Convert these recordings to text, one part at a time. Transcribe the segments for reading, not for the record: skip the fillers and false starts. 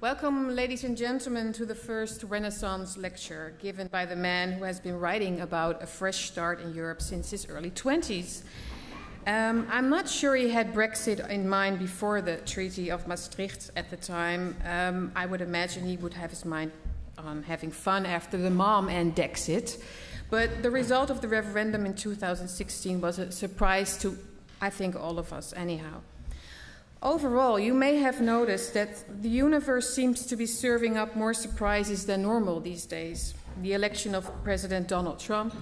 Welcome, ladies and gentlemen, to the first Renaissance lecture given by the man who has been writing about a fresh start in Europe since his early 20s. I'm not sure he had Brexit in mind before the Treaty of Maastricht at the time. I would imagine he would have his mind on having fun after the mom and Dexit. But the result of the referendum in 2016 was a surprise to, I think, all of us anyhow. Overall, you may have noticed that the universe seems to be serving up more surprises than normal these days. The election of President Donald Trump,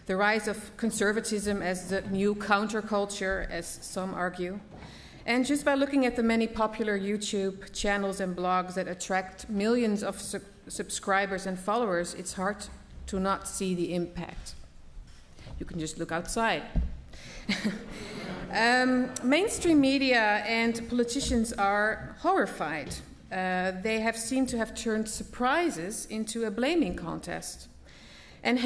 the rise of conservatism as the new counterculture, as some argue. And just by looking at the many popular YouTube channels and blogs that attract millions of subscribers and followers, it's hard to not see the impact. You can just look outside. Mainstream media and politicians are horrified. They have seemed to have turned surprises into a blaming contest. And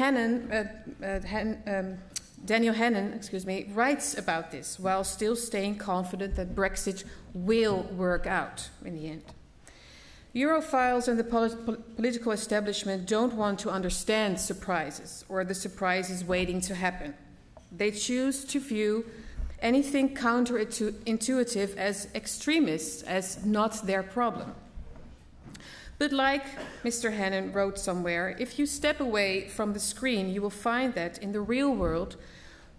Daniel Hannan, writes about this while still staying confident that Brexit will work out in the end. Europhiles and the political establishment don't want to understand surprises or the surprises waiting to happen. They choose to view anything counterintuitive as extremists, as not their problem. But like Mr. Hannan wrote somewhere, if you step away from the screen, you will find that in the real world,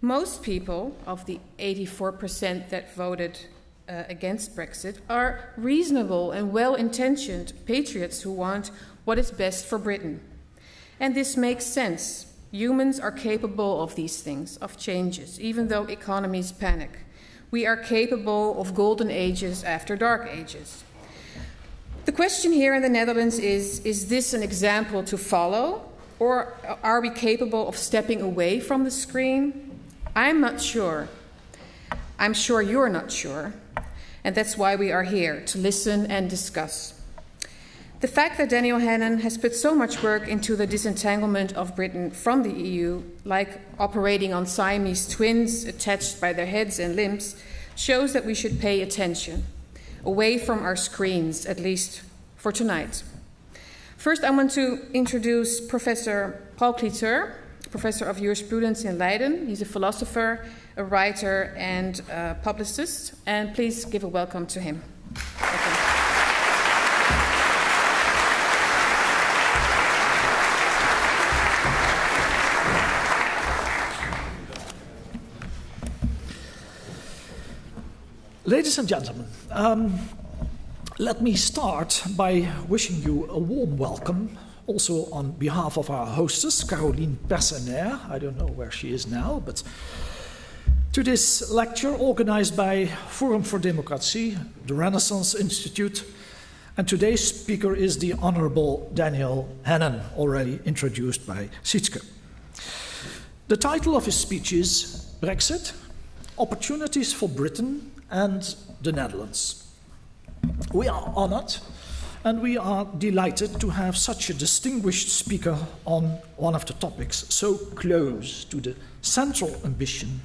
most people of the 84% that voted against Brexit are reasonable and well-intentioned patriots who want what is best for Britain. And this makes sense. Humans are capable of these things, of changes, even though economies panic. We are capable of golden ages after dark ages. The question here in the Netherlands is this an example to follow? Or are we capable of stepping away from the screen? I'm not sure. I'm sure you're not sure. And that's why we are here, to listen and discuss. The fact that Daniel Hannan has put so much work into the disentanglement of Britain from the EU, like operating on Siamese twins attached by their heads and limbs, shows that we should pay attention, away from our screens, at least for tonight. First, I want to introduce Professor Paul Cliteur, Professor of Jurisprudence in Leiden. He's a philosopher, a writer, and a publicist. And please give a welcome to him. Ladies and gentlemen, let me start by wishing you a warm welcome, also on behalf of our hostess, Caroline Persenaire, I don't know where she is now, but to this lecture organized by Forum for Democracy, the Renaissance Institute, and today's speaker is the Honorable Daniel Hannan, already introduced by Sietske. The title of his speech is Brexit, Opportunities for Britain and the Netherlands. We are honored and we are delighted to have such a distinguished speaker on one of the topics so close to the central ambition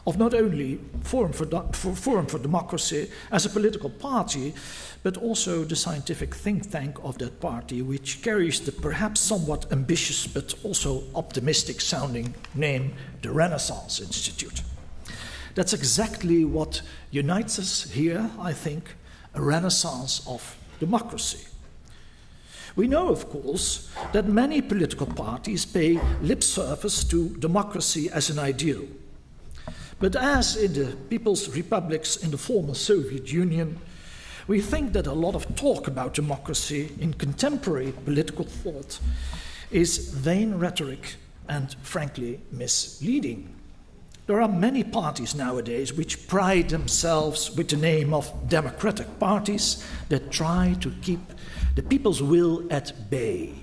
of not only Forum for Democracy as a political party, but also the scientific think tank of that party, which carries the perhaps somewhat ambitious but also optimistic sounding name, the Renaissance Institute. That's exactly what unites us here, I think, a renaissance of democracy. We know, of course, that many political parties pay lip service to democracy as an ideal. But as in the people's republics in the former Soviet Union, we think that a lot of talk about democracy in contemporary political thought is vain rhetoric and, frankly, misleading. There are many parties nowadays which pride themselves with the name of democratic parties that try to keep the people's will at bay.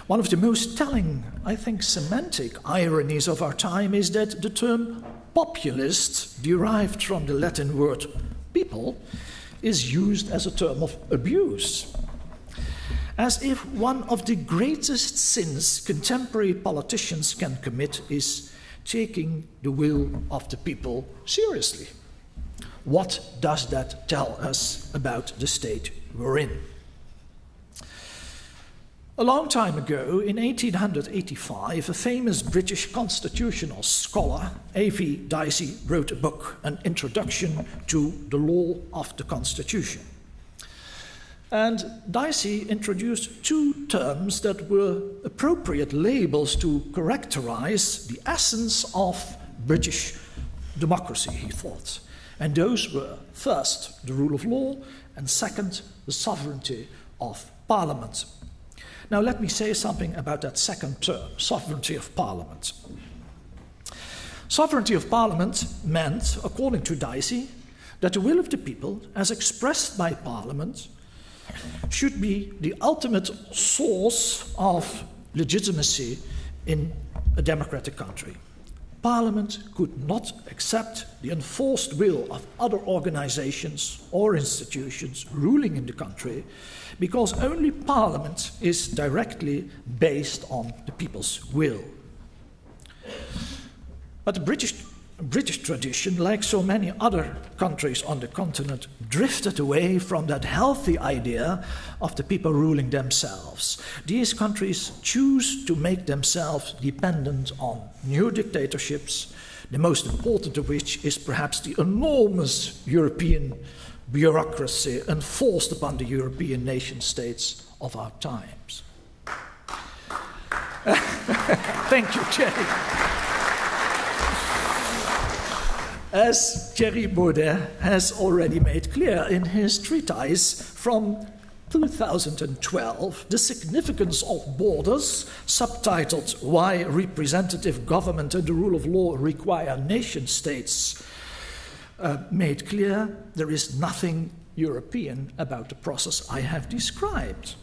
One of the most telling, I think, semantic ironies of our time is that the term populist, derived from the Latin word people, is used as a term of abuse. As if one of the greatest sins contemporary politicians can commit is taking the will of the people seriously. What does that tell us about the state we're in? A long time ago, in 1885, a famous British constitutional scholar, A.V. Dicey, wrote a book, An Introduction to the Law of the Constitution. And Dicey introduced two terms that were appropriate labels to characterize the essence of British democracy, he thought. And those were, first, the rule of law, and second, the sovereignty of Parliament. Now let me say something about that second term, sovereignty of Parliament. Sovereignty of Parliament meant, according to Dicey, that the will of the people, as expressed by Parliament, should be the ultimate source of legitimacy in a democratic country. Parliament could not accept the enforced will of other organizations or institutions ruling in the country, because only Parliament is directly based on the people's will. But the British tradition, like so many other countries on the continent, drifted away from that healthy idea of the people ruling themselves. These countries choose to make themselves dependent on new dictatorships, the most important of which is perhaps the enormous European bureaucracy enforced upon the European nation-states of our times. Thank you, Thierry. As Thierry Baudet has already made clear in his treatise from 2012, The Significance of Borders, subtitled Why Representative Government and the Rule of Law Require Nation-States, made clear there is nothing European about the process I have described.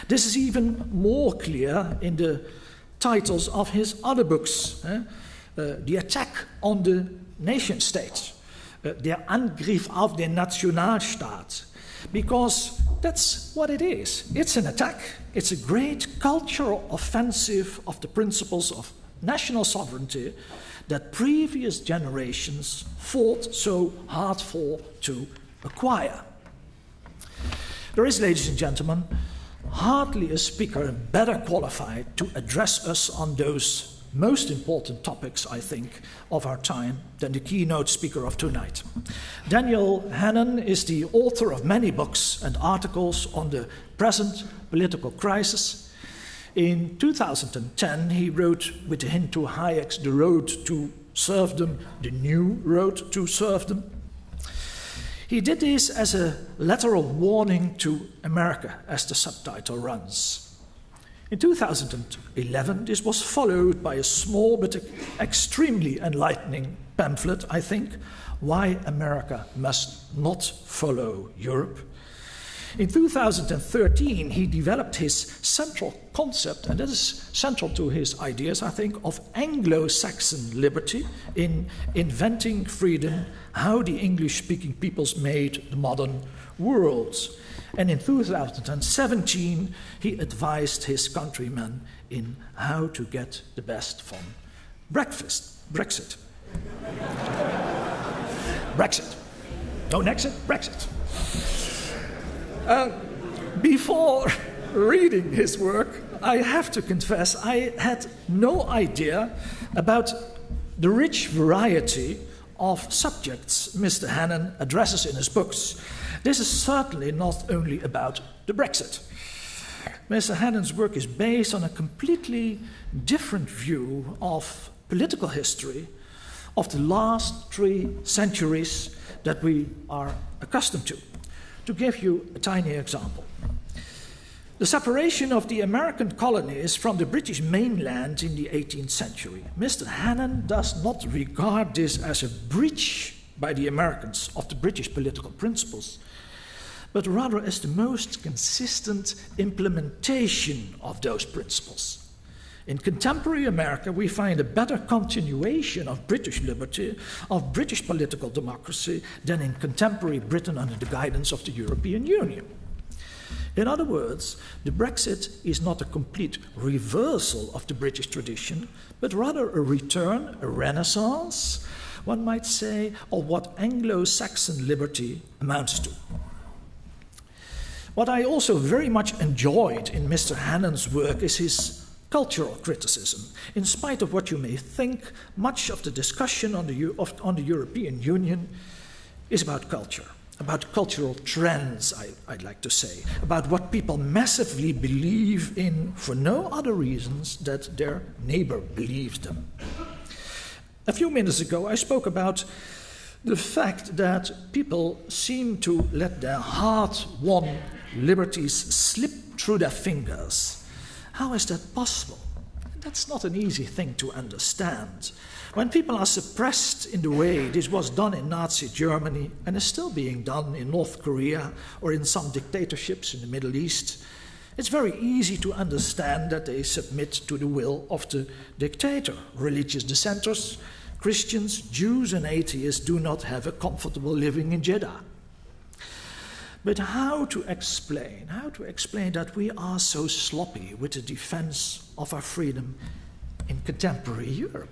This is even more clear in the titles of his other books. The Attack on the Nation-State, Der Angriff auf den Nationalstaat, because that's what it is. It's an attack. It's a great cultural offensive of the principles of national sovereignty that previous generations fought so hard for to acquire. There is, ladies and gentlemen, hardly a speaker better qualified to address us on those most important topics, I think, of our time than the keynote speaker of tonight. Dan Hannan is the author of many books and articles on the present political crisis. In 2010, he wrote, with a hint to Hayek's The Road to Serfdom, The New Road to Serfdom. He did this as a letter of warning to America, as the subtitle runs. In 2011, this was followed by a small but extremely enlightening pamphlet, I think, Why America Must Not Follow Europe. In 2013, he developed his central concept, and that is central to his ideas, I think, of Anglo-Saxon liberty in inventing freedom, how the English-speaking peoples made the modern world. And in 2017, he advised his countrymen in how to get the best from Brexit. Brexit. Don't exit, Brexit. Before reading his work, I have to confess I had no idea about the rich variety of subjects Mr. Hannan addresses in his books. This is certainly not only about the Brexit. Mr. Hannan's work is based on a completely different view of political history of the last 3 centuries that we are accustomed to. To give you a tiny example. The separation of the American colonies from the British mainland in the 18th century. Mr. Hannan does not regard this as a breach by the Americans of the British political principles, but rather as the most consistent implementation of those principles. In contemporary America, we find a better continuation of British liberty, of British political democracy, than in contemporary Britain under the guidance of the European Union. In other words, the Brexit is not a complete reversal of the British tradition, but rather a return, a renaissance, one might say, of what Anglo-Saxon liberty amounts to. What I also very much enjoyed in Mr. Hannan's work is his cultural criticism. In spite of what you may think, much of the discussion on the European Union is about culture, about cultural trends, I'd like to say, about what people massively believe in for no other reasons that their neighbor believes them. A few minutes ago, I spoke about the fact that people seem to let their hard-won liberties slip through their fingers. How is that possible? That's not an easy thing to understand. When people are suppressed in the way this was done in Nazi Germany and is still being done in North Korea or in some dictatorships in the Middle East, it's very easy to understand that they submit to the will of the dictator. Religious dissenters, Christians, Jews and atheists do not have a comfortable living in Jeddah. But how to explain that we are so sloppy with the defense of our freedom in contemporary Europe?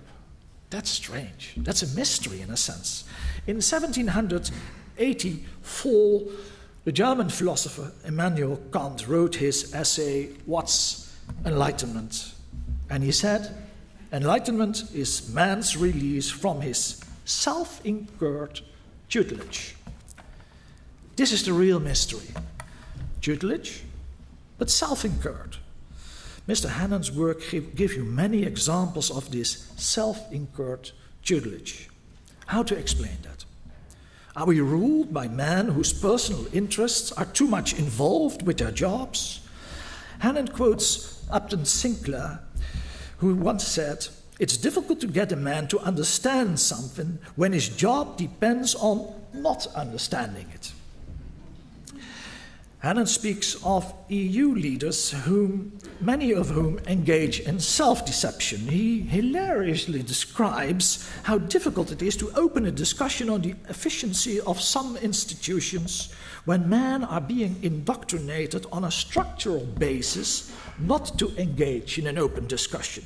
That's strange. That's a mystery in a sense. In 1784, the German philosopher Immanuel Kant wrote his essay, What's Enlightenment? And he said, enlightenment is man's release from his self-incurred tutelage. This is the real mystery. Tutelage, but self-incurred. Mr. Hannan's work gives you many examples of this self-incurred tutelage. How to explain that? Are we ruled by men whose personal interests are too much involved with their jobs? Hannan quotes Upton Sinclair, who once said, "It's difficult to get a man to understand something when his job depends on not understanding it." Hannan speaks of EU leaders, many of whom engage in self-deception. He hilariously describes how difficult it is to open a discussion on the efficiency of some institutions when men are being indoctrinated on a structural basis not to engage in an open discussion.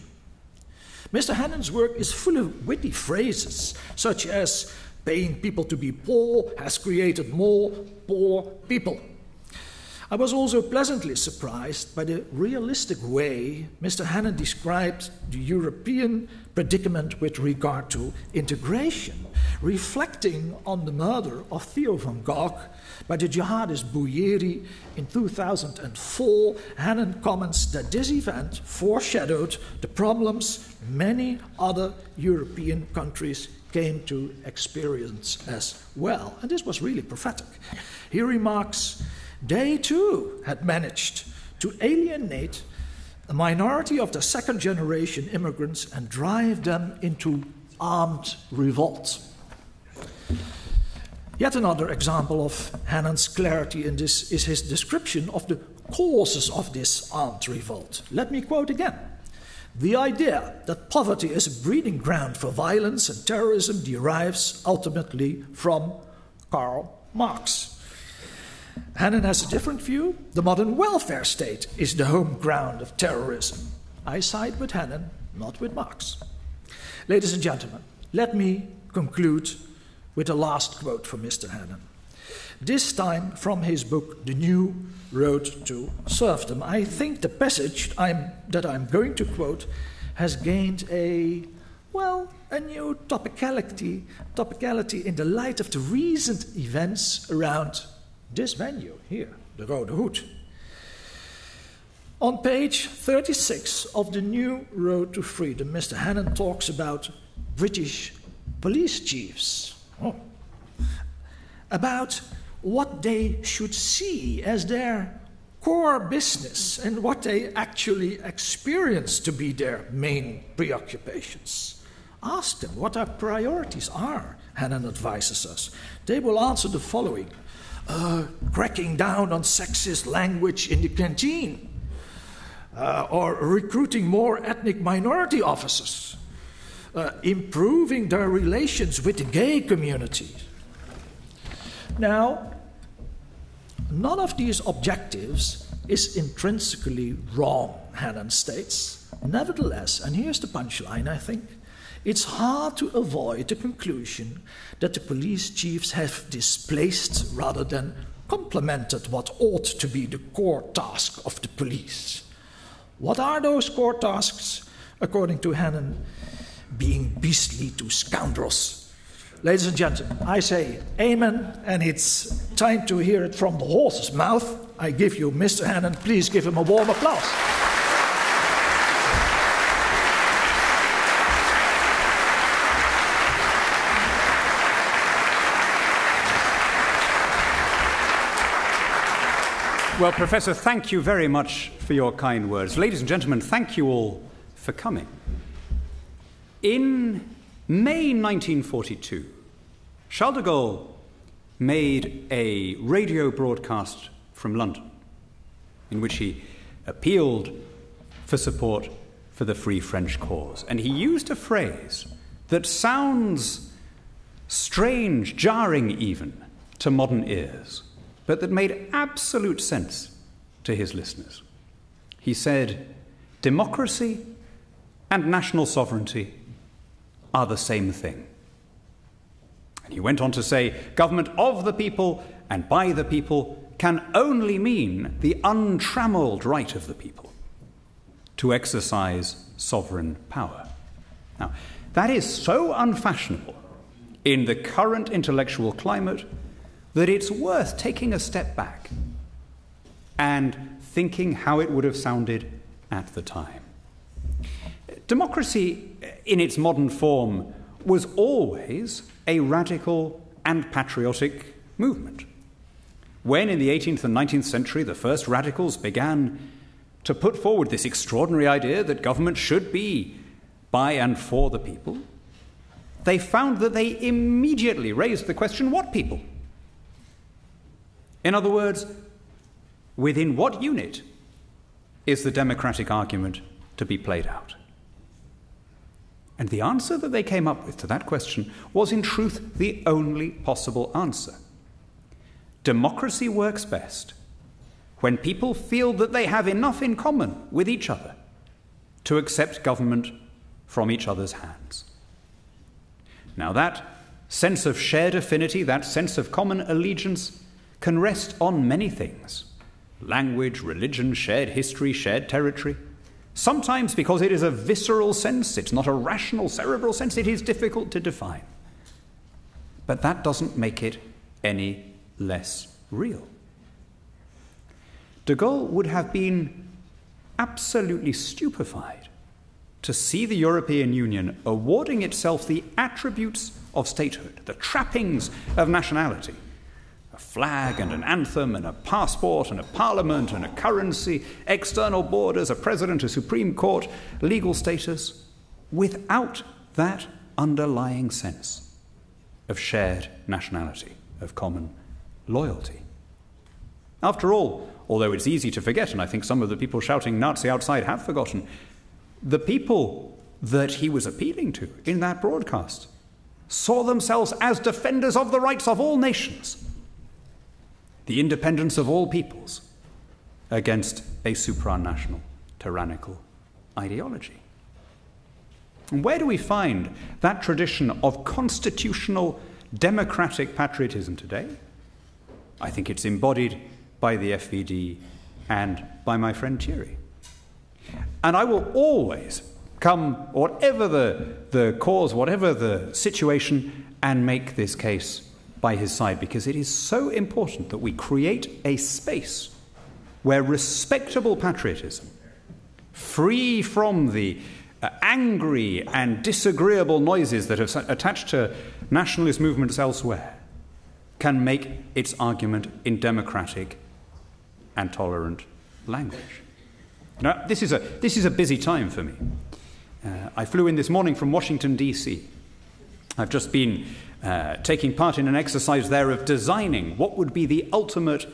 Mr. Hannan's work is full of witty phrases, such as paying people to be poor has created more poor people. I was also pleasantly surprised by the realistic way Mr. Hannan described the European predicament with regard to integration, reflecting on the murder of Theo van Gogh by the jihadist Bouyeri in 2004. Hannan comments that this event foreshadowed the problems many other European countries came to experience as well. And this was really prophetic. He remarks, they too had managed to alienate a minority of the second-generation immigrants and drive them into armed revolt. Yet another example of Hannan's clarity in this is his description of the causes of this armed revolt. Let me quote again. The idea that poverty is a breeding ground for violence and terrorism derives ultimately from Karl Marx. Hannan has a different view. The modern welfare state is the home ground of terrorism. I side with Hannan, not with Marx. Ladies and gentlemen, let me conclude with a last quote from Mr. Hannan. This time from his book, The New Road to Serfdom. I think the passage that I'm going to quote has gained a new topicality in the light of the recent events around this venue here, the Rode Hoed. On page 36 of The New Road to Freedom, Mr. Hannan talks about British police chiefs, about what they should see as their core business and what they actually experience to be their main preoccupations. Ask them what our priorities are, Hannan advises us. They will answer the following. Cracking down on sexist language in the canteen, or recruiting more ethnic minority officers, improving their relations with the gay community. Now, none of these objectives is intrinsically wrong, Hannan states. Nevertheless, and here's the punchline, I think, it's hard to avoid the conclusion that the police chiefs have displaced rather than complemented what ought to be the core task of the police. What are those core tasks? According to Hannan, being beastly to scoundrels. Ladies and gentlemen, I say amen, and it's time to hear it from the horse's mouth. I give you Mr. Hannan. Please give him a warm applause. Well, Professor, thank you very much for your kind words. Ladies and gentlemen, thank you all for coming. In May 1942, Charles de Gaulle made a radio broadcast from London in which he appealed for support for the Free French cause. And he used a phrase that sounds strange, jarring even, to modern ears, but that made absolute sense to his listeners. He said, democracy and national sovereignty are the same thing. And he went on to say, government of the people and by the people can only mean the untrammeled right of the people to exercise sovereign power. Now, that is so unfashionable in the current intellectual climate that it's worth taking a step back and thinking how it would have sounded at the time. Democracy, in its modern form, was always a radical and patriotic movement. When, in the 18th and 19th century, the first radicals began to put forward this extraordinary idea that government should be by and for the people, they found that they immediately raised the question, what people? In other words, within what unit is the democratic argument to be played out? And the answer that they came up with to that question was, in truth, the only possible answer. Democracy works best when people feel that they have enough in common with each other to accept government from each other's hands. Now, that sense of shared affinity, that sense of common allegiance, can rest on many things: language, religion, shared history, shared territory. Sometimes because it is a visceral sense, it's not a rational, cerebral sense, it is difficult to define. But that doesn't make it any less real. De Gaulle would have been absolutely stupefied to see the European Union awarding itself the attributes of statehood, the trappings of nationality: a flag and an anthem and a passport and a parliament and a currency, external borders, a president, a Supreme Court, legal status, without that underlying sense of shared nationality, of common loyalty. After all, although it's easy to forget, and I think some of the people shouting Nazi outside have forgotten, the people that he was appealing to in that broadcast saw themselves as defenders of the rights of all nations, the independence of all peoples, against a supranational, tyrannical ideology. And where do we find that tradition of constitutional, democratic patriotism today? I think it's embodied by the FVD and by my friend Thierry. And I will always come, whatever the cause, whatever the situation, and make this case by his side, because it is so important that we create a space where respectable patriotism, free from the angry and disagreeable noises that have attached to nationalist movements elsewhere, can make its argument in democratic and tolerant language. Now, this is a busy time for me. I flew in this morning from Washington, D.C. I've just been taking part in an exercise there of designing what would be the ultimate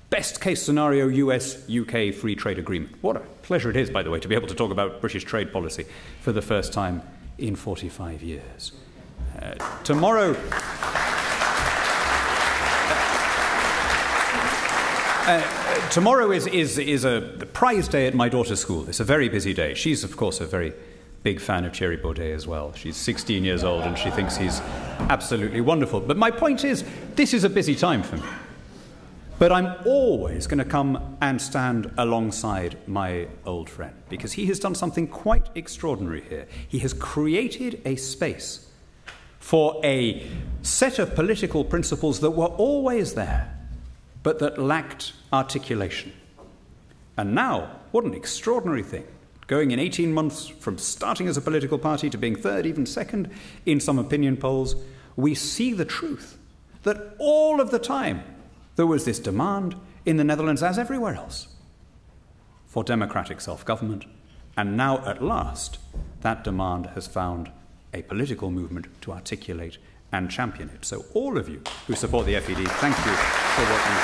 best-case scenario US-UK free trade agreement. What a pleasure it is, by the way, to be able to talk about British trade policy for the first time in 45 years. Tomorrow is a prize day at my daughter's school. It's a very busy day. She's, of course, a very big fan of Thierry Baudet as well. She's 16 years old and she thinks he's absolutely wonderful. But my point is, this is a busy time for me. But I'm always going to come and stand alongside my old friend, because he has done something quite extraordinary here. He has created a space for a set of political principles that were always there, but that lacked articulation. And now, what an extraordinary thing. Going in 18 months from starting as a political party to being third, even second, in some opinion polls, we see the truth that all of the time there was this demand in the Netherlands, as everywhere else, for democratic self-government. And now, at last, that demand has found a political movement to articulate and champion it. So all of you who support the FED, thank you for what you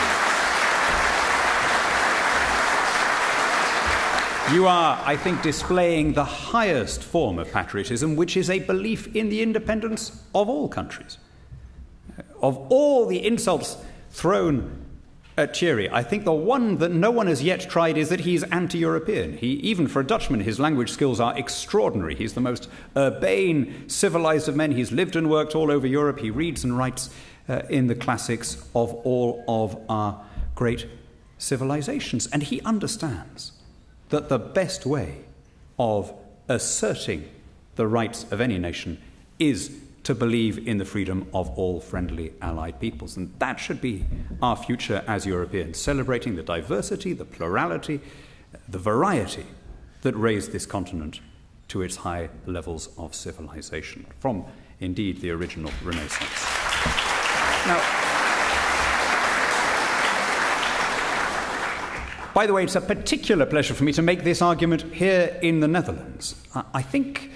do. You are, I think, displaying the highest form of patriotism, which is a belief in the independence of all countries. Of all the insults thrown at Thierry, I think the one that no one has yet tried is that he's anti-European. Even for a Dutchman, his language skills are extraordinary. He's the most urbane, civilized of men. He's lived and worked all over Europe. He reads and writes in the classics of all of our great civilizations. And he understands that the best way of asserting the rights of any nation is to believe in the freedom of all friendly allied peoples. And that should be our future as Europeans, celebrating the diversity, the plurality, the variety that raised this continent to its high levels of civilization, from, indeed, the original Renaissance. Now, by the way, it's a particular pleasure for me to make this argument here in the Netherlands. I think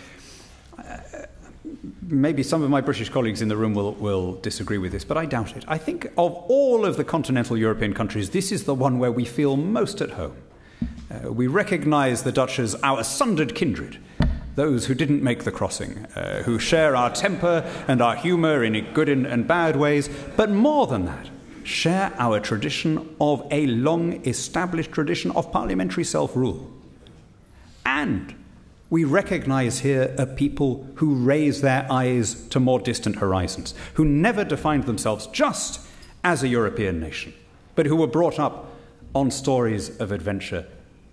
maybe some of my British colleagues in the room will disagree with this, but I doubt it. I think of all of the continental European countries, this is the one where we feel most at home. We recognise the Dutch as our sundered kindred, those who didn't make the crossing, who share our temper and our humour in good and bad ways, but more than that, share our tradition of a long-established tradition of parliamentary self-rule. And we recognise here a people who raise their eyes to more distant horizons, who never defined themselves just as a European nation, but who were brought up on stories of adventure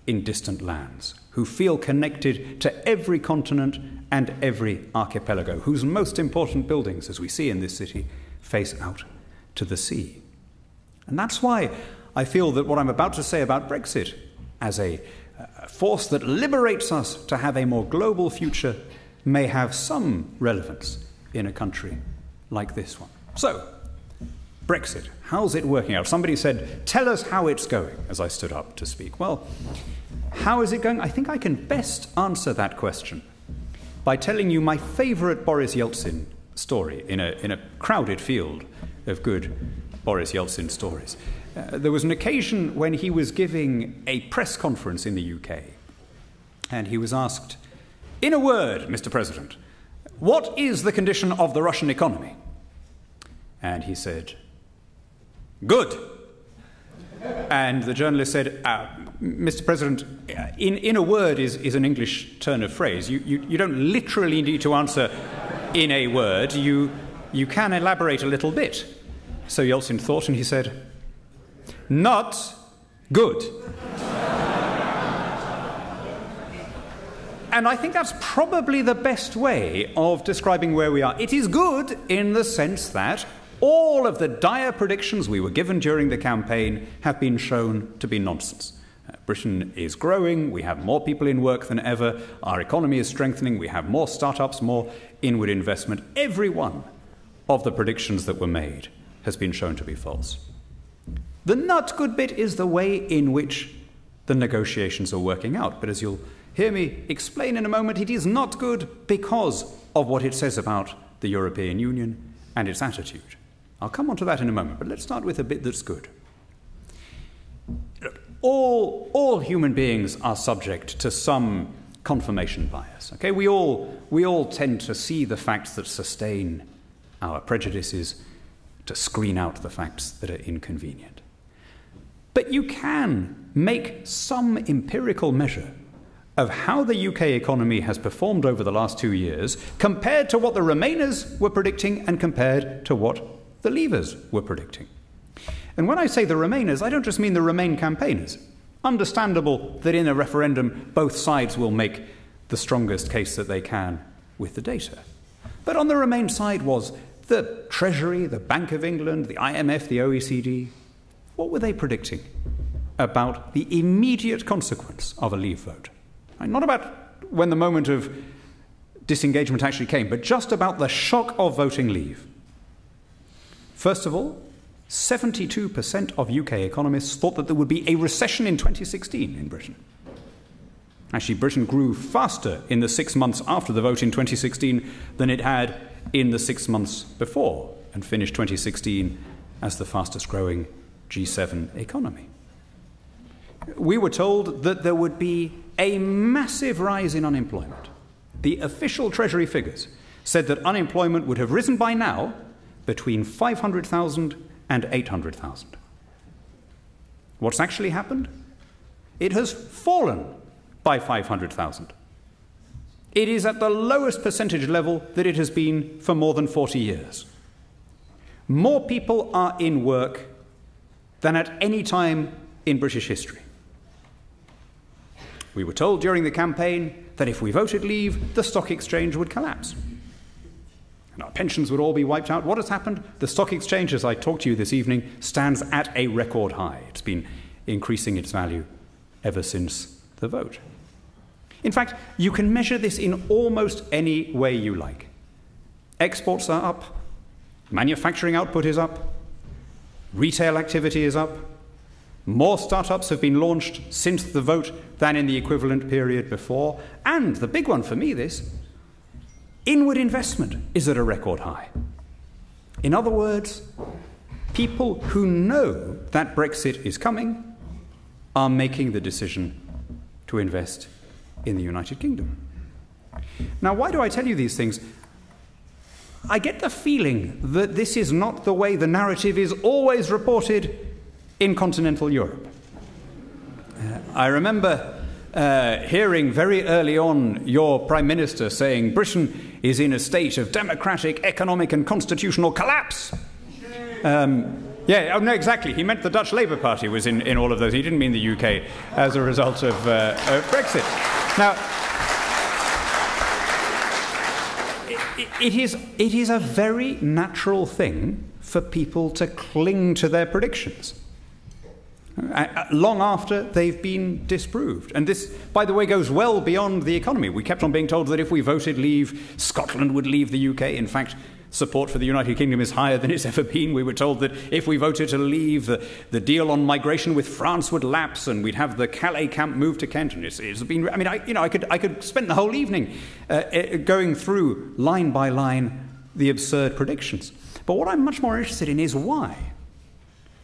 in distant lands, who feel connected to every continent and every archipelago, whose most important buildings, as we see in this city, face out to the sea. And that's why I feel that what I'm about to say about Brexit, as a force that liberates us to have a more global future, may have some relevance in a country like this one. So, Brexit, how's it working out? Somebody said, tell us how it's going, as I stood up to speak. Well, how is it going? I think I can best answer that question by telling you my favourite Boris Yeltsin story in a crowded field of good Boris Yeltsin stories. There was an occasion when he was giving a press conference in the UK, and he was asked, in a word, Mr. President, what is the condition of the Russian economy? And he said, good. And the journalist said, Mr. President, in a word is an English turn of phrase. You don't literally need to answer in a word. You can elaborate a little bit. So Yeltsin thought, and he said, not good. And I think that's probably the best way of describing where we are. It is good in the sense that all of the dire predictions we were given during the campaign have been shown to be nonsense. Britain is growing, we have more people in work than ever, our economy is strengthening, we have more startups, more inward investment. Every one of the predictions that were made has been shown to be false. The not good bit is the way in which the negotiations are working out. But as you'll hear me explain in a moment, it is not good because of what it says about the European Union and its attitude. I'll come on to that in a moment, but let's start with a bit that's good. Look, all human beings are subject to some confirmation bias. Okay, we all tend to see the facts that sustain our prejudices, to screen out the facts that are inconvenient. But you can make some empirical measure of how the UK economy has performed over the last 2 years compared to what the Remainers were predicting and compared to what the Leavers were predicting. And when I say the Remainers, I don't just mean the Remain campaigners. Understandable that in a referendum both sides will make the strongest case that they can with the data. But on the Remain side was the Treasury, the Bank of England, the IMF, the OECD. What were they predicting about the immediate consequence of a Leave vote? Not about when the moment of disengagement actually came, but just about the shock of voting Leave. First of all, 72% of UK economists thought that there would be a recession in 2016 in Britain. Actually, Britain grew faster in the 6 months after the vote in 2016 than it had in the 6 months before, and finished 2016 as the fastest growing G7 economy. We were told that there would be a massive rise in unemployment. The official Treasury figures said that unemployment would have risen by now between 500,000 and 800,000. What's actually happened? It has fallen by 500,000. It is at the lowest percentage level that it has been for more than 40 years. More people are in work than at any time in British history. We were told during the campaign that if we voted Leave, the stock exchange would collapse. And our pensions would all be wiped out. What has happened? The stock exchange, as I talked to you this evening, stands at a record high. It's been increasing its value ever since the vote. In fact, you can measure this in almost any way you like. Exports are up, manufacturing output is up, retail activity is up, more startups have been launched since the vote than in the equivalent period before, and the big one for me, inward investment is at a record high. In other words, people who know that Brexit is coming are making the decision to invest in the United Kingdom. Now, why do I tell you these things? I get the feeling that this is not the way the narrative is always reported in continental Europe. I remember hearing very early on your Prime Minister saying Britain is in a state of democratic, economic and constitutional collapse. No, exactly. He meant the Dutch Labour Party was in all of those. He didn't mean the UK as a result of Brexit. Now, it is a very natural thing for people to cling to their predictions long after they've been disproved. And this, by the way, goes well beyond the economy. We kept on being told that if we voted Leave, Scotland would leave the UK. In fact, support for the United Kingdom is higher than it's ever been. We were told that if we voted to leave, the deal on migration with France would lapse, and we'd have the Calais camp moved to Kent. And it's been. I mean, I could spend the whole evening going through line by line the absurd predictions. But what I'm much more interested in is why.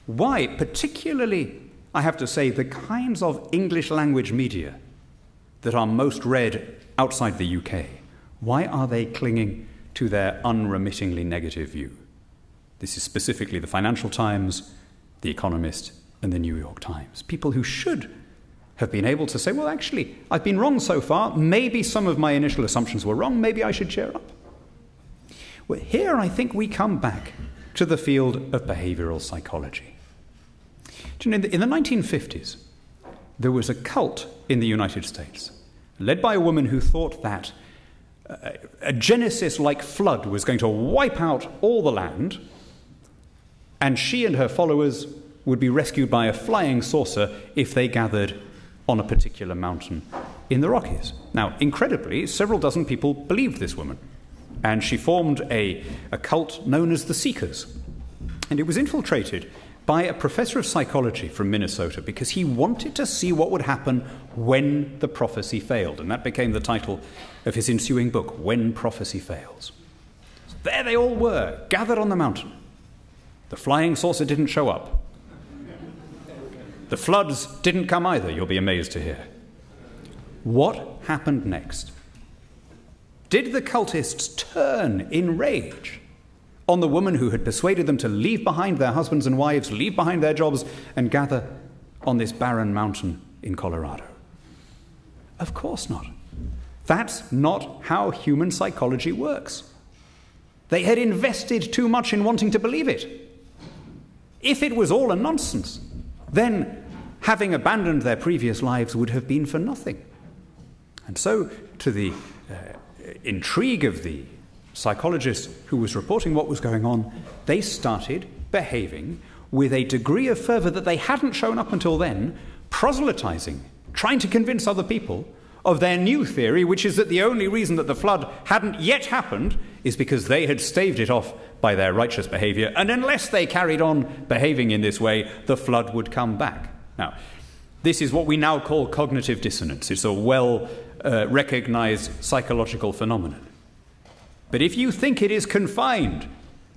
Why, particularly, I have to say, the kinds of English language media that are most read outside the UK, why are they clinging to their unremittingly negative view? This is specifically the Financial Times, The Economist, and the New York Times. People who should have been able to say, well, actually, I've been wrong so far. Maybe some of my initial assumptions were wrong. Maybe I should cheer up. Well, here I think we come back to the field of behavioral psychology. Do you know, in the 1950s, there was a cult in the United States, led by a woman who thought that a Genesis-like flood was going to wipe out all the land, and she and her followers would be rescued by a flying saucer if they gathered on a particular mountain in the Rockies. Now, incredibly, several dozen people believed this woman, and she formed a cult known as the Seekers. And it was infiltrated by a professor of psychology from Minnesota because he wanted to see what would happen when the prophecy failed. And that became the title of his ensuing book, When Prophecy Fails. So there they all were, gathered on the mountain. The flying saucer didn't show up. The floods didn't come either, you'll be amazed to hear. What happened next? Did the cultists turn in rage on the woman who had persuaded them to leave behind their husbands and wives, leave behind their jobs, and gather on this barren mountain in Colorado? Of course not. That's not how human psychology works. They had invested too much in wanting to believe it. If it was all a nonsense, then having abandoned their previous lives would have been for nothing. And so, to the intrigue of the psychologist who was reporting what was going on, they started behaving with a degree of fervour that they hadn't shown up until then, proselytizing, trying to convince other people of their new theory, which is that the only reason that the flood hadn't yet happened is because they had staved it off by their righteous behaviour, and unless they carried on behaving in this way, the flood would come back. Now, this is what we now call cognitive dissonance. It's a well-recognised psychological phenomenon. But if you think it is confined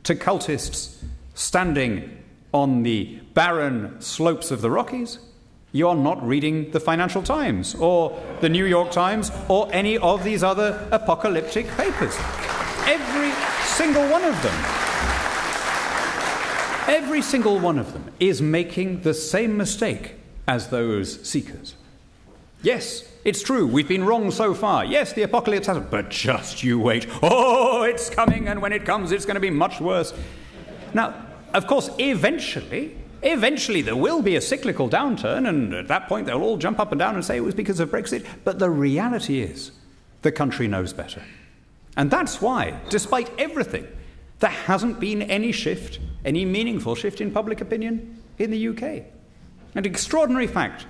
to cultists standing on the barren slopes of the Rockies, you are not reading the Financial Times or the New York Times or any of these other apocalyptic papers. Every single one of them is making the same mistake as those seekers. Yes, it's true, we've been wrong so far. Yes, the apocalypse hasn't, but just you wait. Oh, it's coming, and when it comes, it's going to be much worse. Now, of course, eventually there will be a cyclical downturn, and at that point they'll all jump up and down and say it was because of Brexit. But the reality is the country knows better. And that's why, despite everything, there hasn't been any meaningful shift in public opinion in the UK. An extraordinary fact.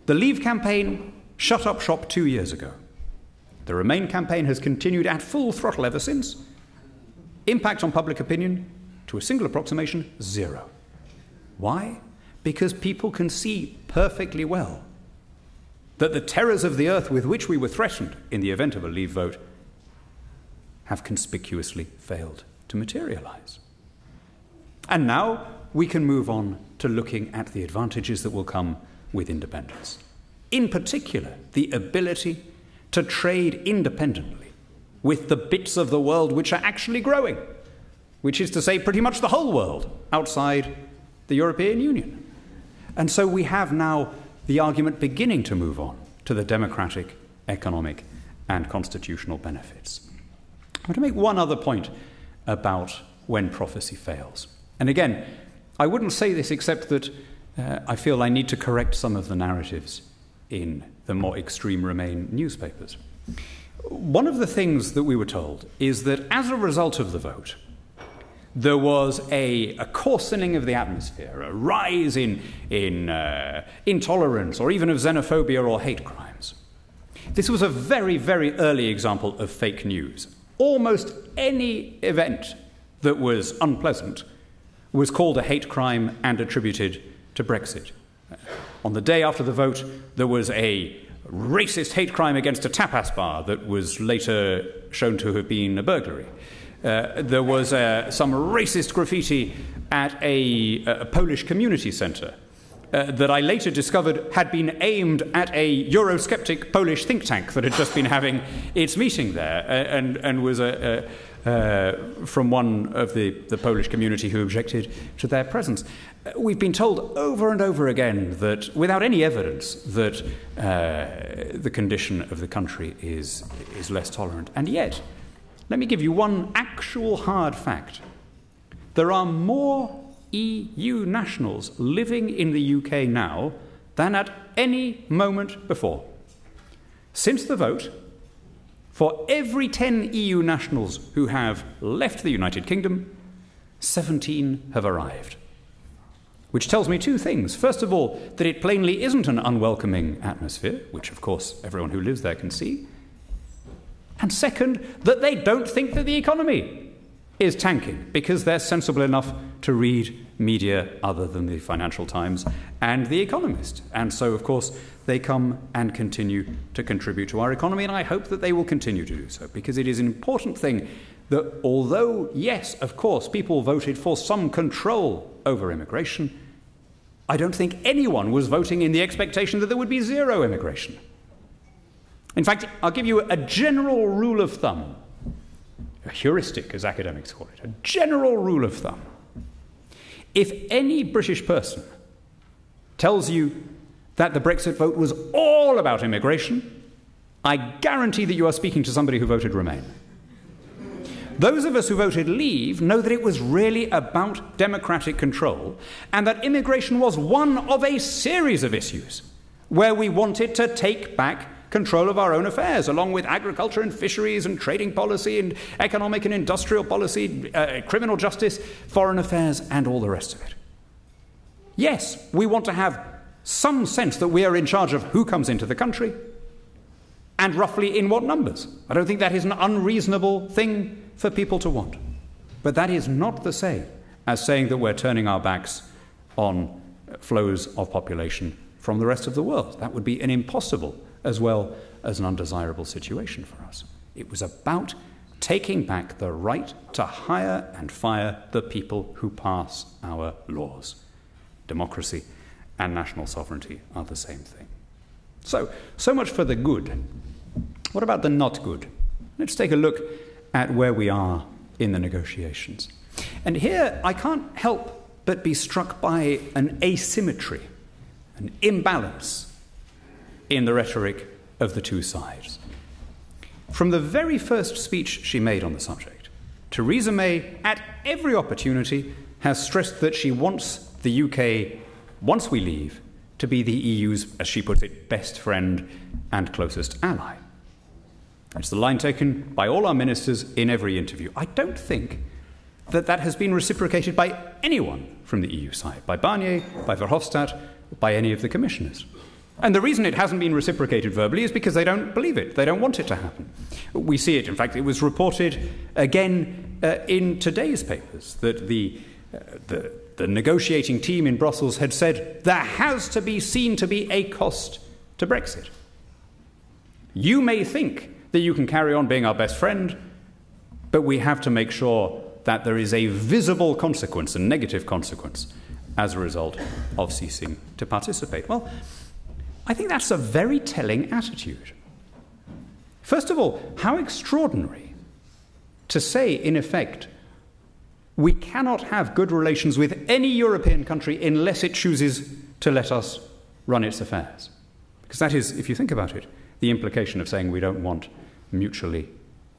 The Leave campaign shut up shop 2 years ago. The Remain campaign has continued at full throttle ever since. Impact on public opinion, to a single approximation, 0. Why? Because people can see perfectly well that the terrors of the earth with which we were threatened in the event of a Leave vote have conspicuously failed to materialise. And now we can move on to looking at the advantages that will come with independence. In particular, the ability to trade independently with the bits of the world which are actually growing, which is to say pretty much the whole world outside the European Union. And so we have now the argument beginning to move on to the democratic, economic, and constitutional benefits. I want to make one other point about when prophecy fails. And again, I wouldn't say this except that I feel I need to correct some of the narratives in the more extreme Remain newspapers. One of the things that we were told is that as a result of the vote, there was a coarsening of the atmosphere, a rise in intolerance or even of xenophobia or hate crimes. This was a very, very early example of fake news. Almost any event that was unpleasant was called a hate crime and attributed to Brexit. On the day after the vote, there was a racist hate crime against a tapas bar that was later shown to have been a burglary. There was some racist graffiti at a Polish community centre that I later discovered had been aimed at a Eurosceptic Polish think tank that had just been having its meeting there and was from one of the Polish community who objected to their presence. We've been told over and over again that, without any evidence, that the condition of the country is less tolerant. And yet, let me give you one actual hard fact. There are more EU nationals living in the UK now than at any moment before. Since the vote, for every 10 EU nationals who have left the United Kingdom, 17 have arrived. Which tells me two things. First of all, that it plainly isn't an unwelcoming atmosphere, which of course everyone who lives there can see. And second, that they don't think that the economy is tanking because they're sensible enough to read media other than the Financial Times and The Economist. And so, of course, they come and continue to contribute to our economy, and I hope that they will continue to do so, because it is an important thing that although, yes, of course, people voted for some control over immigration, I don't think anyone was voting in the expectation that there would be zero immigration. In fact, I'll give you a general rule of thumb, a heuristic, as academics call it, a general rule of thumb. If any British person tells you that the Brexit vote was all about immigration, I guarantee that you are speaking to somebody who voted Remain. Those of us who voted leave know that it was really about democratic control and that immigration was one of a series of issues where we wanted to take back control of our own affairs, along with agriculture and fisheries and trading policy and economic and industrial policy, criminal justice, foreign affairs, and all the rest of it. Yes, we want to have some sense that we are in charge of who comes into the country and roughly in what numbers. I don't think that is an unreasonable thing for people to want. But that is not the same as saying that we're turning our backs on flows of population from the rest of the world. That would be an impossible as well as an undesirable situation for us. It was about taking back the right to hire and fire the people who pass our laws. Democracy and national sovereignty are the same thing. So much for the good. What about the not good? Let's take a look at where we are in the negotiations. And here I can't help but be struck by an asymmetry, an imbalance in the rhetoric of the two sides. From the very first speech she made on the subject, Theresa May, at every opportunity, has stressed that she wants the UK, once we leave, to be the EU's, as she puts it, best friend and closest ally. It's the line taken by all our ministers in every interview. I don't think that has been reciprocated by anyone from the EU side, by Barnier, by Verhofstadt, by any of the commissioners. And the reason it hasn't been reciprocated verbally is because they don't believe it. They don't want it to happen. We see it. In fact, it was reported again in today's papers that the negotiating team in Brussels had said there has to be seen to be a cost to Brexit. You may think that you can carry on being our best friend, but we have to make sure that there is a visible consequence, a negative consequence, as a result of ceasing to participate. Well, I think that's a very telling attitude. First of all, how extraordinary to say, in effect, we cannot have good relations with any European country unless it chooses to let us run its affairs. Because that is, if you think about it, the implication of saying we don't want mutually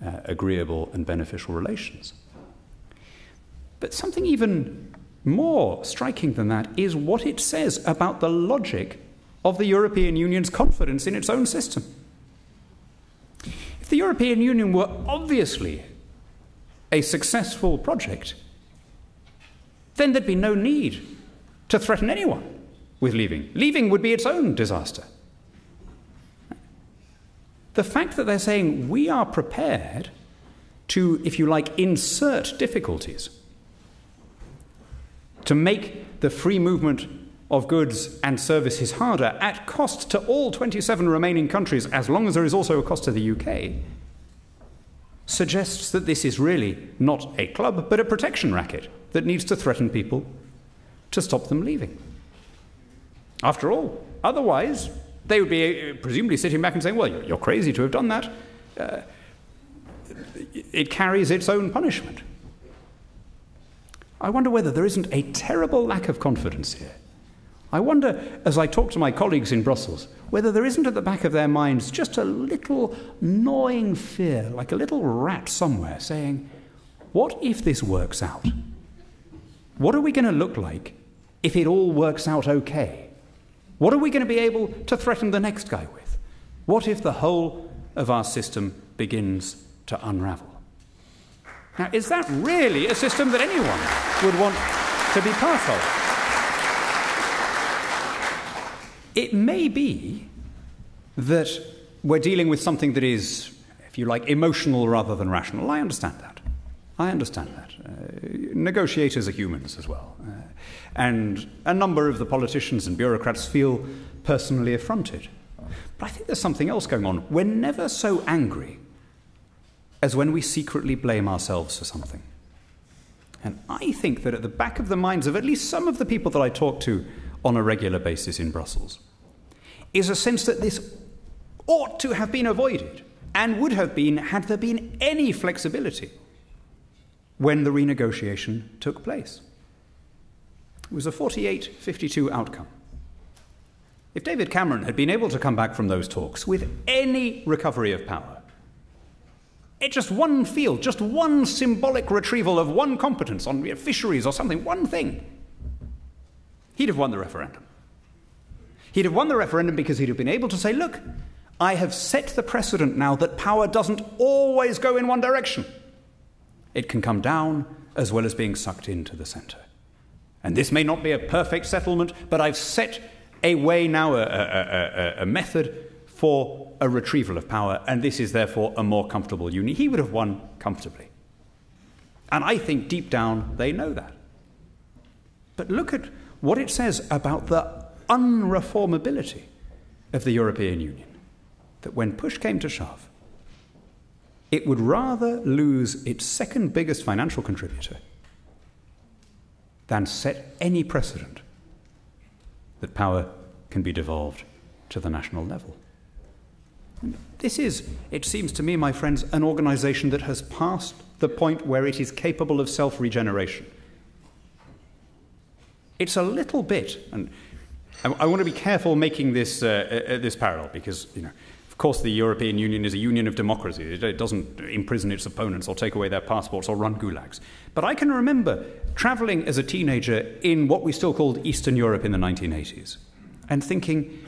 agreeable and beneficial relations. But something even more striking than that is what it says about the logic of the European Union's confidence in its own system. If the European Union were obviously a successful project, then there'd be no need to threaten anyone with leaving. Leaving would be its own disaster. The fact that they're saying we are prepared to, if you like, insert difficulties to make the free movement of goods and services harder at cost to all 27 remaining countries, as long as there is also a cost to the UK, suggests that this is really not a club, but a protection racket that needs to threaten people to stop them leaving. After all, otherwise, they would be presumably sitting back and saying, well, you're crazy to have done that. It carries its own punishment. I wonder whether there isn't a terrible lack of confidence here. I wonder, as I talk to my colleagues in Brussels, whether there isn't at the back of their minds just a little gnawing fear, like a little rat somewhere, saying, what if this works out? What are we going to look like if it all works out okay? What are we going to be able to threaten the next guy with? What if the whole of our system begins to unravel? Now, is that really a system that anyone would want to be part of? It may be that we're dealing with something that is, if you like, emotional rather than rational. I understand that. Negotiators are humans as well. And a number of the politicians and bureaucrats feel personally affronted. But I think there's something else going on. We're never so angry as when we secretly blame ourselves for something. And I think that at the back of the minds of at least some of the people that I talk to on a regular basis in Brussels is a sense that this ought to have been avoided and would have been had there been any flexibility when the renegotiation took place. It was a 48-52 outcome. If David Cameron had been able to come back from those talks with any recovery of power, just one field, just one symbolic retrieval of one competence on fisheries or something, one thing, he'd have won the referendum. He'd have won the referendum because he'd have been able to say, look, I have set the precedent now that power doesn't always go in one direction. It can come down as well as being sucked into the centre. And this may not be a perfect settlement, but I've set a way now, a method for a retrieval of power, and this is therefore a more comfortable union. He would have won comfortably. And I think deep down they know that. But look at what it says about the unreformability of the European Union. That when push came to shove, it would rather lose its second biggest financial contributor than set any precedent that power can be devolved to the national level. And this is, it seems to me, my friends, an organisation that has passed the point where it is capable of self-regeneration. It's a little bit, and I want to be careful making this parallel because, of course, the European Union is a union of democracy. It doesn't imprison its opponents or take away their passports or run gulags. But I can remember travelling as a teenager in what we still called Eastern Europe in the 1980s and thinking,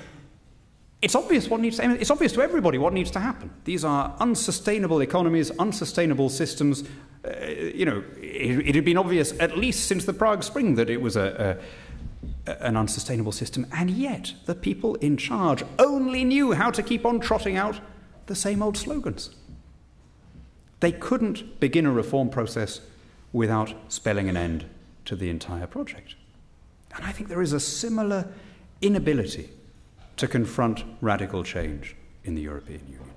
it's obvious it's obvious to everybody what needs to happen. These are unsustainable economies, unsustainable systems. It had been obvious at least since the Prague Spring that it was an unsustainable system, and yet the people in charge only knew how to keep on trotting out the same old slogans. They couldn't begin a reform process without spelling an end to the entire project. And I think there is a similar inability to confront radical change in the European Union.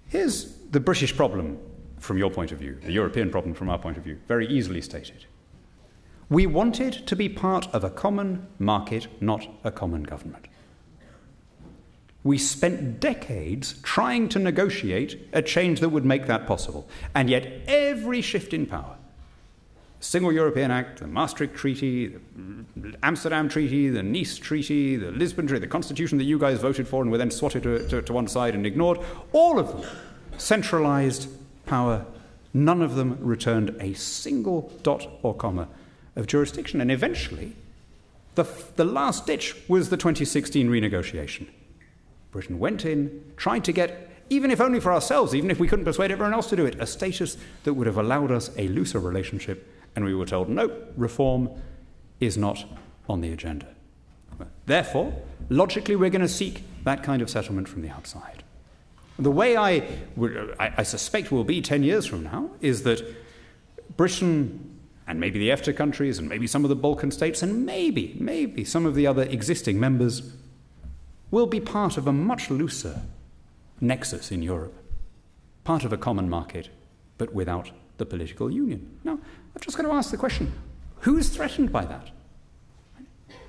Here's the British problem from your point of view, the European problem from our point of view, very easily stated. We wanted to be part of a common market, not a common government. We spent decades trying to negotiate a change that would make that possible. And yet every shift in power, the Single European Act, the Maastricht Treaty, the Amsterdam Treaty, the Nice Treaty, the Lisbon Treaty, the Constitution that you guys voted for and were then swatted to one side and ignored, all of them centralised power. None of them returned a single dot or comma of jurisdiction. And eventually, the last ditch was the 2016 renegotiation. Britain went in, tried to get, even if only for ourselves, even if we couldn't persuade everyone else to do it, a status that would have allowed us a looser relationship, and we were told, no, reform is not on the agenda. Therefore, logically, we're going to seek that kind of settlement from the outside. The way I suspect will be 10 years from now is that Britain and maybe the EFTA countries and maybe some of the Balkan states and maybe some of the other existing members will be part of a much looser nexus in Europe, part of a common market, but without the political union. Now, I've just got to ask the question, who is threatened by that?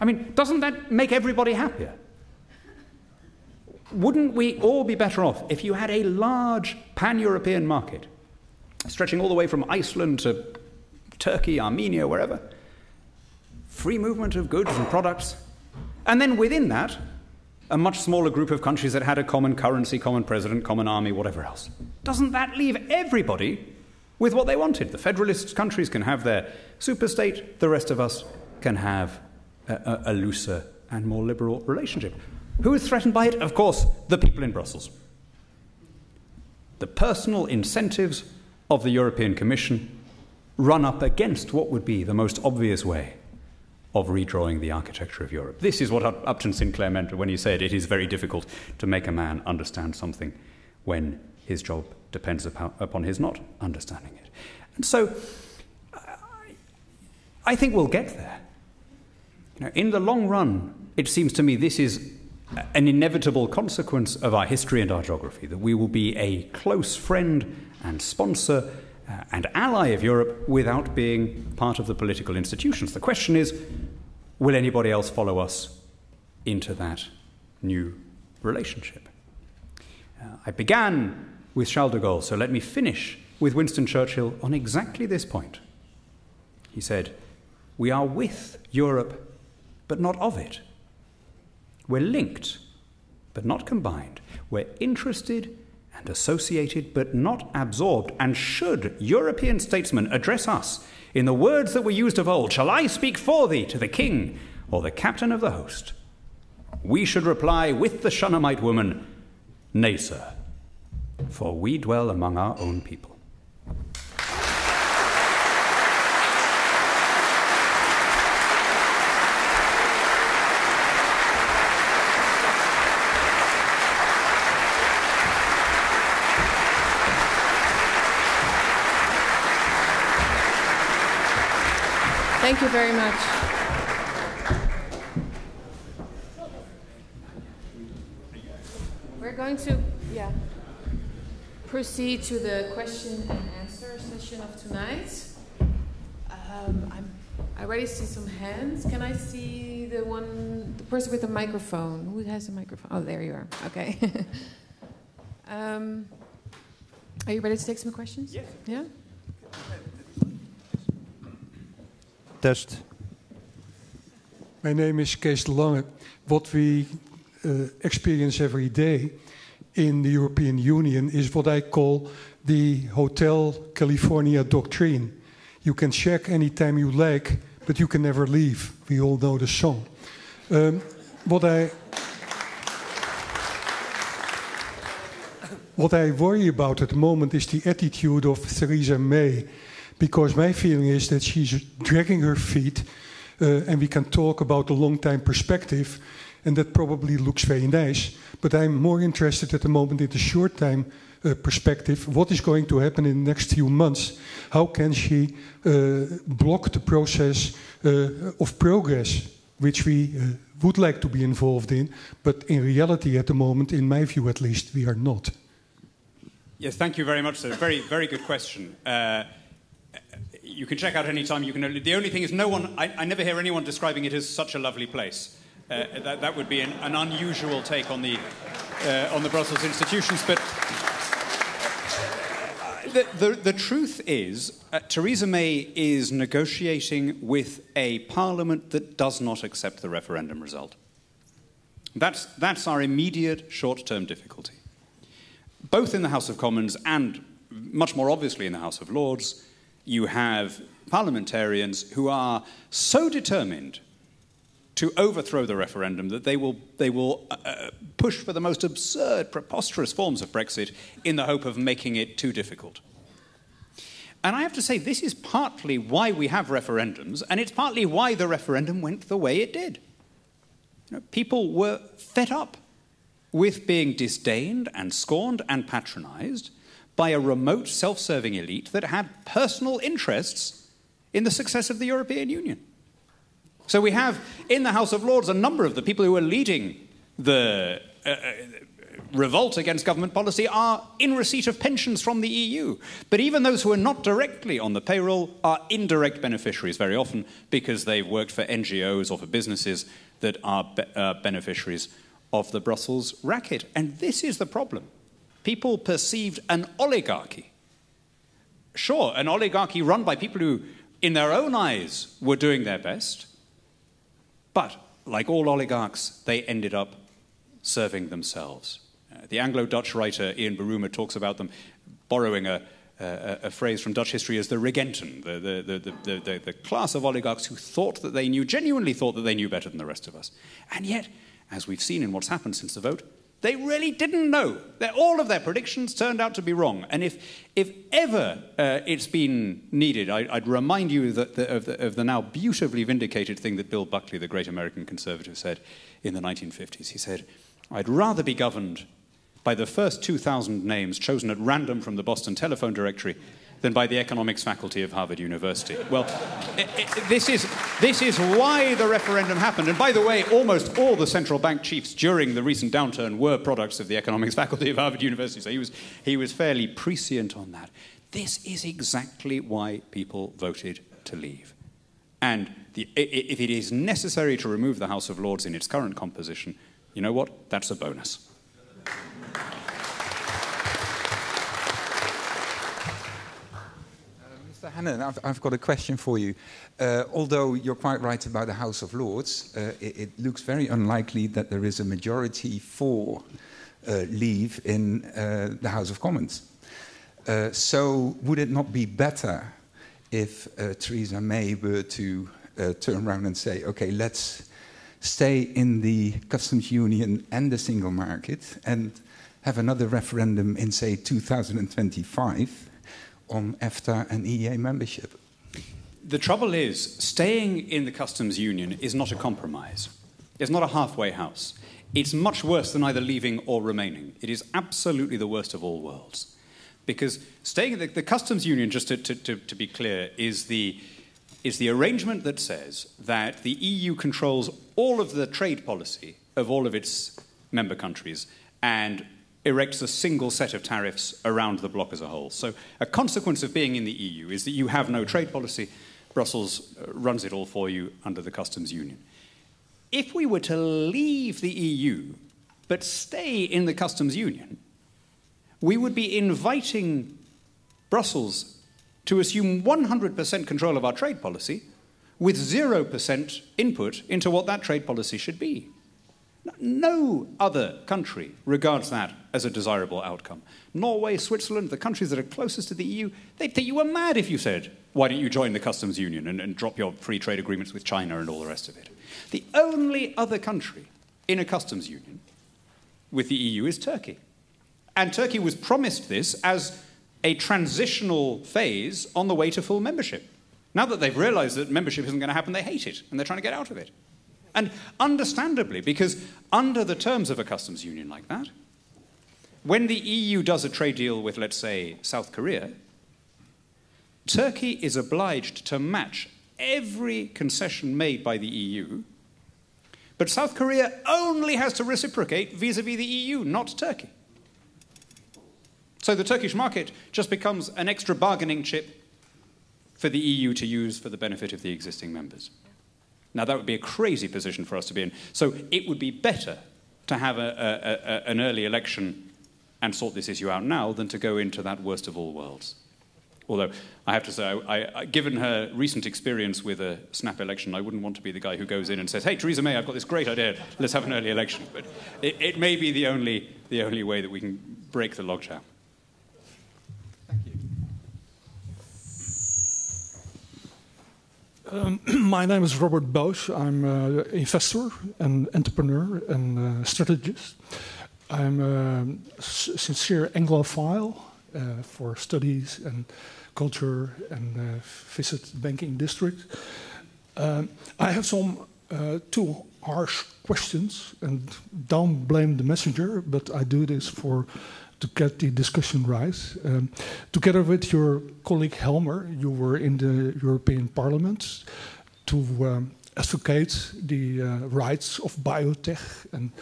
I mean, doesn't that make everybody happier? Wouldn't we all be better off if you had a large pan-European market, stretching all the way from Iceland to Turkey, Armenia, wherever, free movement of goods and products, and then within that, a much smaller group of countries that had a common currency, common president, common army, whatever else? Doesn't that leave everybody with what they wanted? The federalist countries can have their superstate, the rest of us can have a looser and more liberal relationship. Who is threatened by it? Of course, the people in Brussels. The personal incentives of the European Commission run up against what would be the most obvious way of redrawing the architecture of Europe. This is what Upton Sinclair meant when he said it is very difficult to make a man understand something when his job depends upon his not understanding it. And so I think we'll get there. In the long run, it seems to me this is an inevitable consequence of our history and our geography, that we will be a close friend and sponsor and ally of Europe without being part of the political institutions. The question is, will anybody else follow us into that new relationship? I began with Charles de Gaulle, so let me finish with Winston Churchill on exactly this point. He said, "We are with Europe, but not of it. We're linked, but not combined. We're interested and associated but not absorbed. And should European statesmen address us in the words that were used of old, shall I speak for thee to the king or the captain of the host? We should reply with the Shunammite woman, nay, sir, for we dwell among our own people. Thank you very much. We're going to proceed to the question and answer session of tonight. I already see some hands. Can I see the person with the microphone? Who has the microphone? Oh, there you are. Okay. Are you ready to take some questions? Yes. Yeah? Test. My name is Kees de Lange. What we experience every day in the European Union is what I call the Hotel California doctrine. You can check anytime you like, but you can never leave. We all know the song. What I worry about at the moment is the attitude of Theresa May. Because my feeling is that she's dragging her feet, and we can talk about the long-time perspective, and that probably looks very nice. But I'm more interested at the moment in the short-time perspective. What is going to happen in the next few months? How can she block the process of progress, which we would like to be involved in, but in reality at the moment, in my view at least, we are not. Yes, thank you very much, sir. Very, very good question. You can check out any time. The only thing is, I never hear anyone describing it as such a lovely place. That would be an unusual take on the Brussels institutions. But the truth is, Theresa May is negotiating with a parliament that does not accept the referendum result. That's our immediate short-term difficulty. Both in the House of Commons and much more obviously in the House of Lords, you have parliamentarians who are so determined to overthrow the referendum that they will push for the most absurd, preposterous forms of Brexit in the hope of making it too difficult. And I have to say, this is partly why we have referendums, and it's partly why the referendum went the way it did. People were fed up with being disdained and scorned and patronized by a remote, self-serving elite that had personal interests in the success of the European Union. So we have, in the House of Lords, a number of the people who are leading the revolt against government policy are in receipt of pensions from the EU. But even those who are not directly on the payroll are indirect beneficiaries very often because they've worked for NGOs or for businesses that are beneficiaries of the Brussels racket. And this is the problem. People perceived an oligarchy. Sure, an oligarchy run by people who, in their own eyes, were doing their best. But, like all oligarchs, they ended up serving themselves. The Anglo-Dutch writer Ian Baruma talks about them borrowing a phrase from Dutch history as the regenten, the class of oligarchs who thought that they knew, genuinely thought that they knew better than the rest of us. And yet, as we've seen in what's happened since the vote, they really didn't know. All of their predictions turned out to be wrong. And if ever it's been needed, I'd remind you of the now beautifully vindicated thing that Bill Buckley, the great American conservative, said in the 1950s. He said, "I'd rather be governed by the first 2,000 names chosen at random from the Boston telephone directory than by the economics faculty of Harvard University." Well, this is why the referendum happened. And by the way, almost all the central bank chiefs during the recent downturn were products of the economics faculty of Harvard University. So he was fairly prescient on that. This is exactly why people voted to leave. And if it is necessary to remove the House of Lords in its current composition, you know what? That's a bonus. Mr. Hannan, I've got a question for you. Although you're quite right about the House of Lords, it looks very unlikely that there is a majority for leave in the House of Commons. So would it not be better if Theresa May were to turn around and say, okay, let's stay in the customs union and the single market and have another referendum in, say, 2025 on EFTA and EEA membership? The trouble is, staying in the customs union is not a compromise. It's not a halfway house. It's much worse than either leaving or remaining. It is absolutely the worst of all worlds. Because staying in the customs union, just to be clear, is the arrangement that says that the EU controls all of the trade policy of all of its member countries and erects a single set of tariffs around the bloc as a whole. So a consequence of being in the EU is that you have no trade policy. Brussels runs it all for you under the customs union. If we were to leave the EU but stay in the customs union, we would be inviting Brussels to assume 100% control of our trade policy with 0% input into what that trade policy should be. No other country regards that as a desirable outcome. Norway, Switzerland, the countries that are closest to the EU, they'd think you were mad if you said, why don't you join the customs union and drop your free trade agreements with China and all the rest of it. The only other country in a customs union with the EU is Turkey. And Turkey was promised this as a transitional phase on the way to full membership. Now that they've realized that membership isn't going to happen, they hate it, and they're trying to get out of it. And understandably, because under the terms of a customs union like that, when the EU does a trade deal with, let's say, South Korea, Turkey is obliged to match every concession made by the EU, but South Korea only has to reciprocate vis-à-vis the EU, not Turkey. So the Turkish market just becomes an extra bargaining chip for the EU to use for the benefit of the existing members. Now, that would be a crazy position for us to be in. So it would be better to have an early election and sort this issue out now than to go into that worst of all worlds. Although, I have to say, given her recent experience with a snap election, I wouldn't want to be the guy who goes in and says, hey, Theresa May, I've got this great idea, let's have an early election. But it may be the only way that we can break the logjam. My name is Robert Bosch. I'm an investor and entrepreneur and strategist. I'm a sincere Anglophile for studies and culture and visit the banking district. I have some two harsh questions, and don't blame the messenger, but I do this to get the discussion right. Together with your colleague Helmer, you were in the European Parliament to advocate the rights of biotech and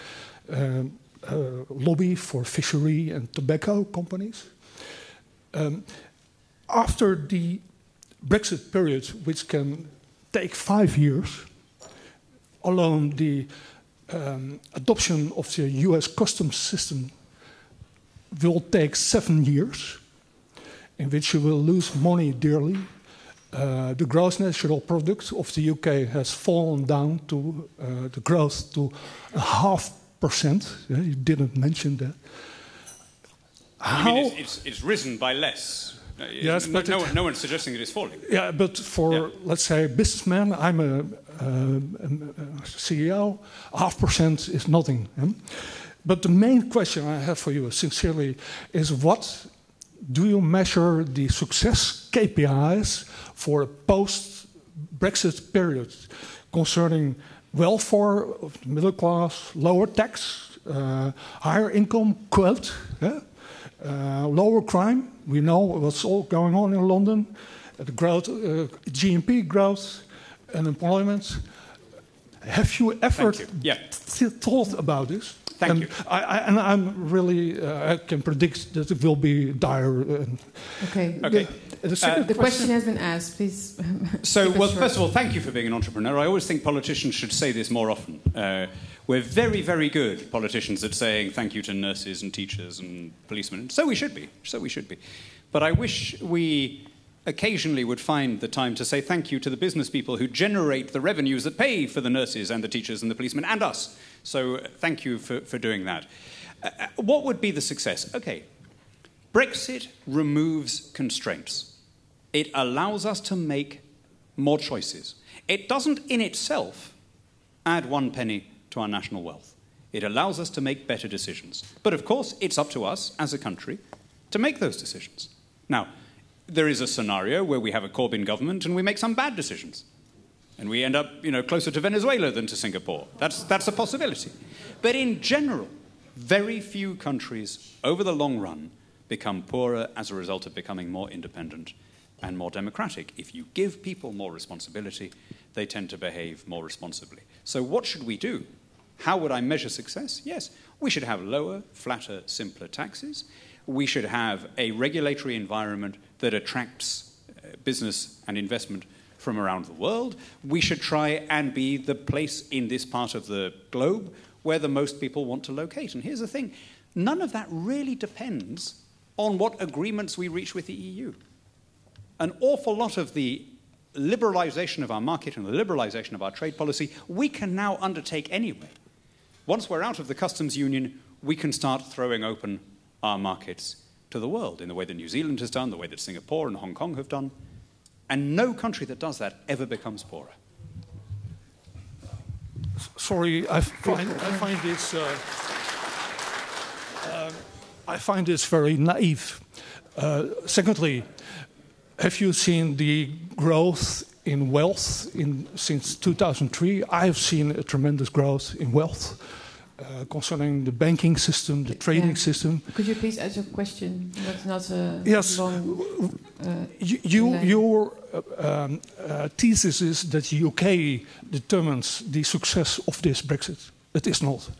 lobby for fishery and tobacco companies. After the Brexit period, which can take 5 years, alone the adoption of the US customs system will take 7 years, in which you will lose money dearly. The gross national product of the UK has fallen down to the growth to 0.5%. You didn't mention that. I mean, it's risen by less. Yes, but no one's suggesting that it's falling. Yeah, but for, let's say, a businessman, I'm a CEO, 0.5% is nothing. But the main question I have for you, sincerely, is what do you measure the success KPIs for a post-Brexit period concerning welfare of the middle class, lower tax, higher income, quote, lower crime? We know what's all going on in London, the growth, GNP growth, unemployment. Have you ever thought about this? Thank you. I'm really, I can predict that it will be dire. Okay. The question has been asked, please. So, well, first of all, thank you for being an entrepreneur. I always think politicians should say this more often. We're very, very good, politicians, at saying thank you to nurses and teachers and policemen. So we should be. But I wish we occasionally would find the time to say thank you to the business people who generate the revenues that pay for the nurses and the teachers and the policemen and us. So thank you for doing that. What would be the success? Okay, Brexit removes constraints. It allows us to make more choices. It doesn't in itself add 1 penny to our national wealth. It allows us to make better decisions. But of course, it's up to us as a country to make those decisions. Now, there is a scenario where we have a Corbyn government and we make some bad decisions. And we end up, closer to Venezuela than to Singapore. That's a possibility. But in general, very few countries over the long run become poorer as a result of becoming more independent and more democratic. If you give people more responsibility, they tend to behave more responsibly. So what should we do? How would I measure success? Yes, we should have lower, flatter, simpler taxes. We should have a regulatory environment that attracts business and investment from around the world. We should try and be the place in this part of the globe where the most people want to locate. And here's the thing, none of that really depends on what agreements we reach with the EU. An awful lot of the liberalization of our market and the liberalization of our trade policy, we can now undertake anyway. Once we're out of the customs union, we can start throwing open our markets to the world in the way that New Zealand has done, the way that Singapore and Hong Kong have done. And no country that does that ever becomes poorer. Sorry, I find this very naive. Secondly, have you seen the growth in wealth since 2003? I have seen a tremendous growth in wealth concerning the banking system, the trading system. Could you please ask a question? That's not a long... Your thesis is that the UK determines the success of this Brexit. It is not.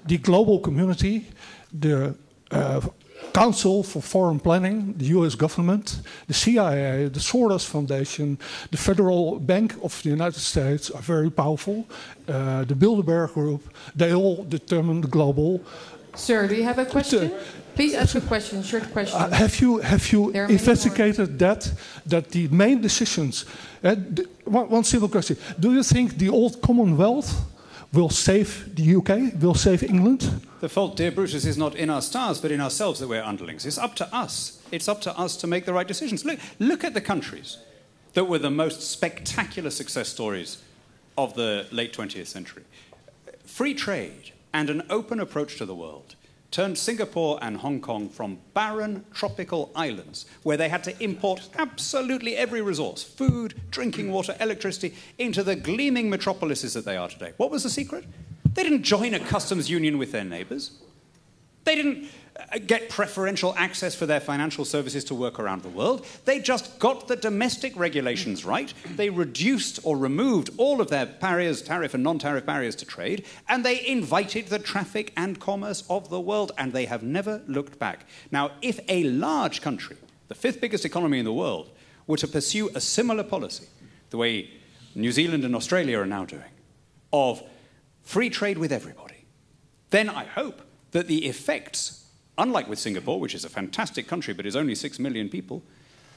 The global community, the Council for Foreign Planning, the US government, the CIA, the Soros Foundation, the Federal Bank of the United States are very powerful. The Bilderberg Group, they all determine the global... Sir, do you have a question? Please ask a question, short question. Have you investigated that the main decisions... one simple question. Do you think the old Commonwealth will save the UK, will save England? The fault, dear Brutus, is not in our stars, but in ourselves that we're underlings. It's up to us. It's up to us to make the right decisions. Look at the countries that were the most spectacular success stories of the late 20th century. Free trade and an open approach to the world turned Singapore and Hong Kong from barren tropical islands where they had to import absolutely every resource, food, drinking water, electricity, into the gleaming metropolises that they are today. What was the secret? They didn't join a customs union with their neighbours. They didn't get preferential access for their financial services to work around the world. They just got the domestic regulations right. They reduced or removed all of their barriers, tariff and non-tariff barriers to trade, and they invited the traffic and commerce of the world, and they have never looked back. Now, if a large country, the 5th biggest economy in the world, were to pursue a similar policy, the way New Zealand and Australia are now doing, of free trade with everybody, then I hope that the effects, unlike with Singapore, which is a fantastic country but is only 6 million people,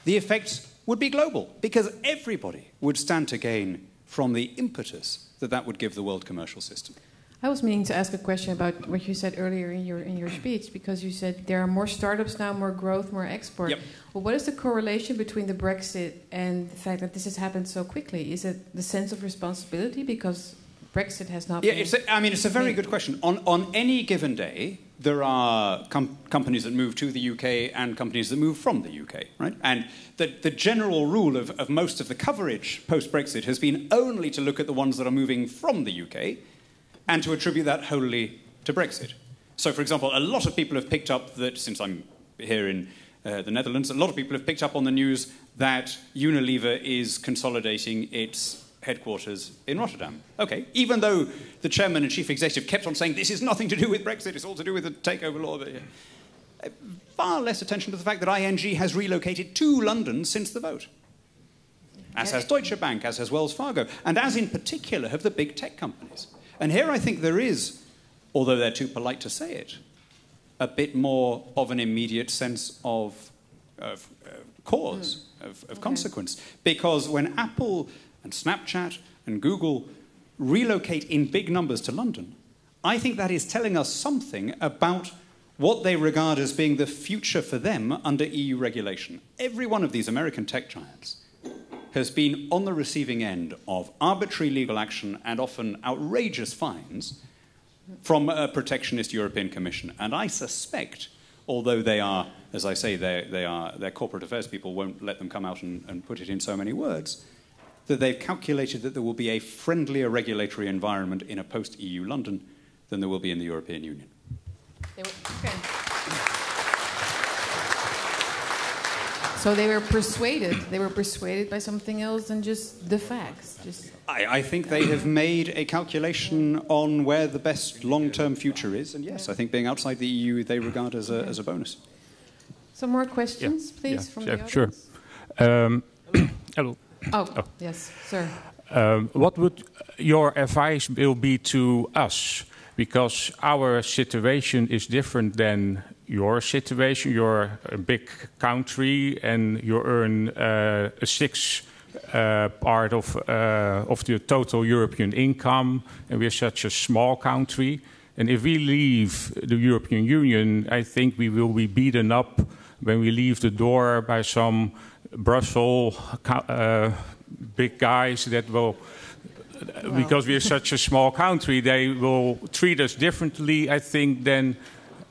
the effects would be global because everybody would stand to gain from the impetus that would give the world commercial system. I was meaning to ask a question about what you said earlier in your speech, because you said there are more startups now, more growth, more export. Yep. Well, what is the correlation between the Brexit and the fact that this has happened so quickly? Is it the sense of responsibility because Brexit has not been... It's a very good question. On any given day, there are companies that move to the UK and companies that move from the UK, right? And the general rule of most of the coverage post-Brexit has been only to look at the ones that are moving from the UK and to attribute that wholly to Brexit. So, for example, a lot of people have picked up that, since I'm here in the Netherlands, a lot of people have picked up on the news that Unilever is consolidating its headquarters in Rotterdam. Okay, even though the chairman and chief executive kept on saying this is nothing to do with Brexit, it's all to do with the takeover law. But, far less attention to the fact that ING has relocated to London since the vote. As has Deutsche Bank, as has Wells Fargo, and as in particular have the big tech companies. And here I think there is, although they're too polite to say it, a bit more of an immediate sense of cause, of consequence. Because when Apple and Snapchat and Google relocate in big numbers to London, I think that is telling us something about what they regard as being the future for them under EU regulation. Every one of these American tech giants has been on the receiving end of arbitrary legal action and often outrageous fines from a protectionist European Commission. And I suspect, although they are, as I say, their corporate affairs people won't let them come out and put it in so many words, that they've calculated that there will be a friendlier regulatory environment in a post-EU London than there will be in the European Union. Okay. So they were persuaded. They were persuaded by something else than just the facts. I think they have made a calculation on where the best long-term future is, and yes, I think being outside the EU they regard as a bonus. Some more questions, please, from the audience? Sure. Hello. Oh, yes, sir. What would your advice will be to us? Because our situation is different than your situation. You're a big country and you earn a sixth part of the total European income, and we're such a small country. And if we leave the European Union, I think we will be beaten up when we leave the door by some Brussels big guys that will... Because we are such a small country, they will treat us differently, I think, than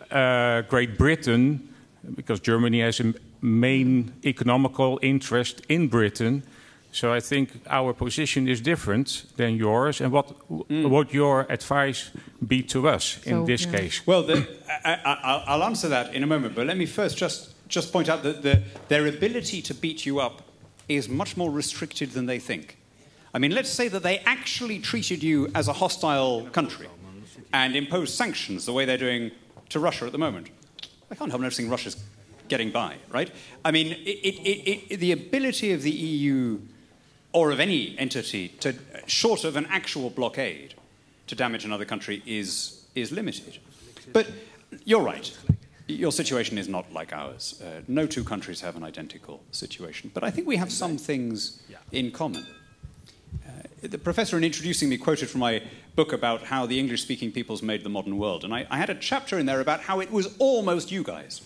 Great Britain, because Germany has a main economical interest in Britain. So I think our position is different than yours. And what would your advice be to us in this case? Well, I'll answer that in a moment, but let me first just point out that their ability to beat you up is much more restricted than they think. I mean, let's say that they actually treated you as a hostile country and imposed sanctions the way they're doing to Russia at the moment. I can't help noticing Russia's getting by, right? I mean, the ability of the EU or of any entity, short of an actual blockade, to damage another country is limited. But you're right. Your situation is not like ours. No two countries have an identical situation. But I think we have some things in common. The professor, in introducing me, quoted from my book about how the English-speaking peoples made the modern world. And I had a chapter in there about how it was almost you guys.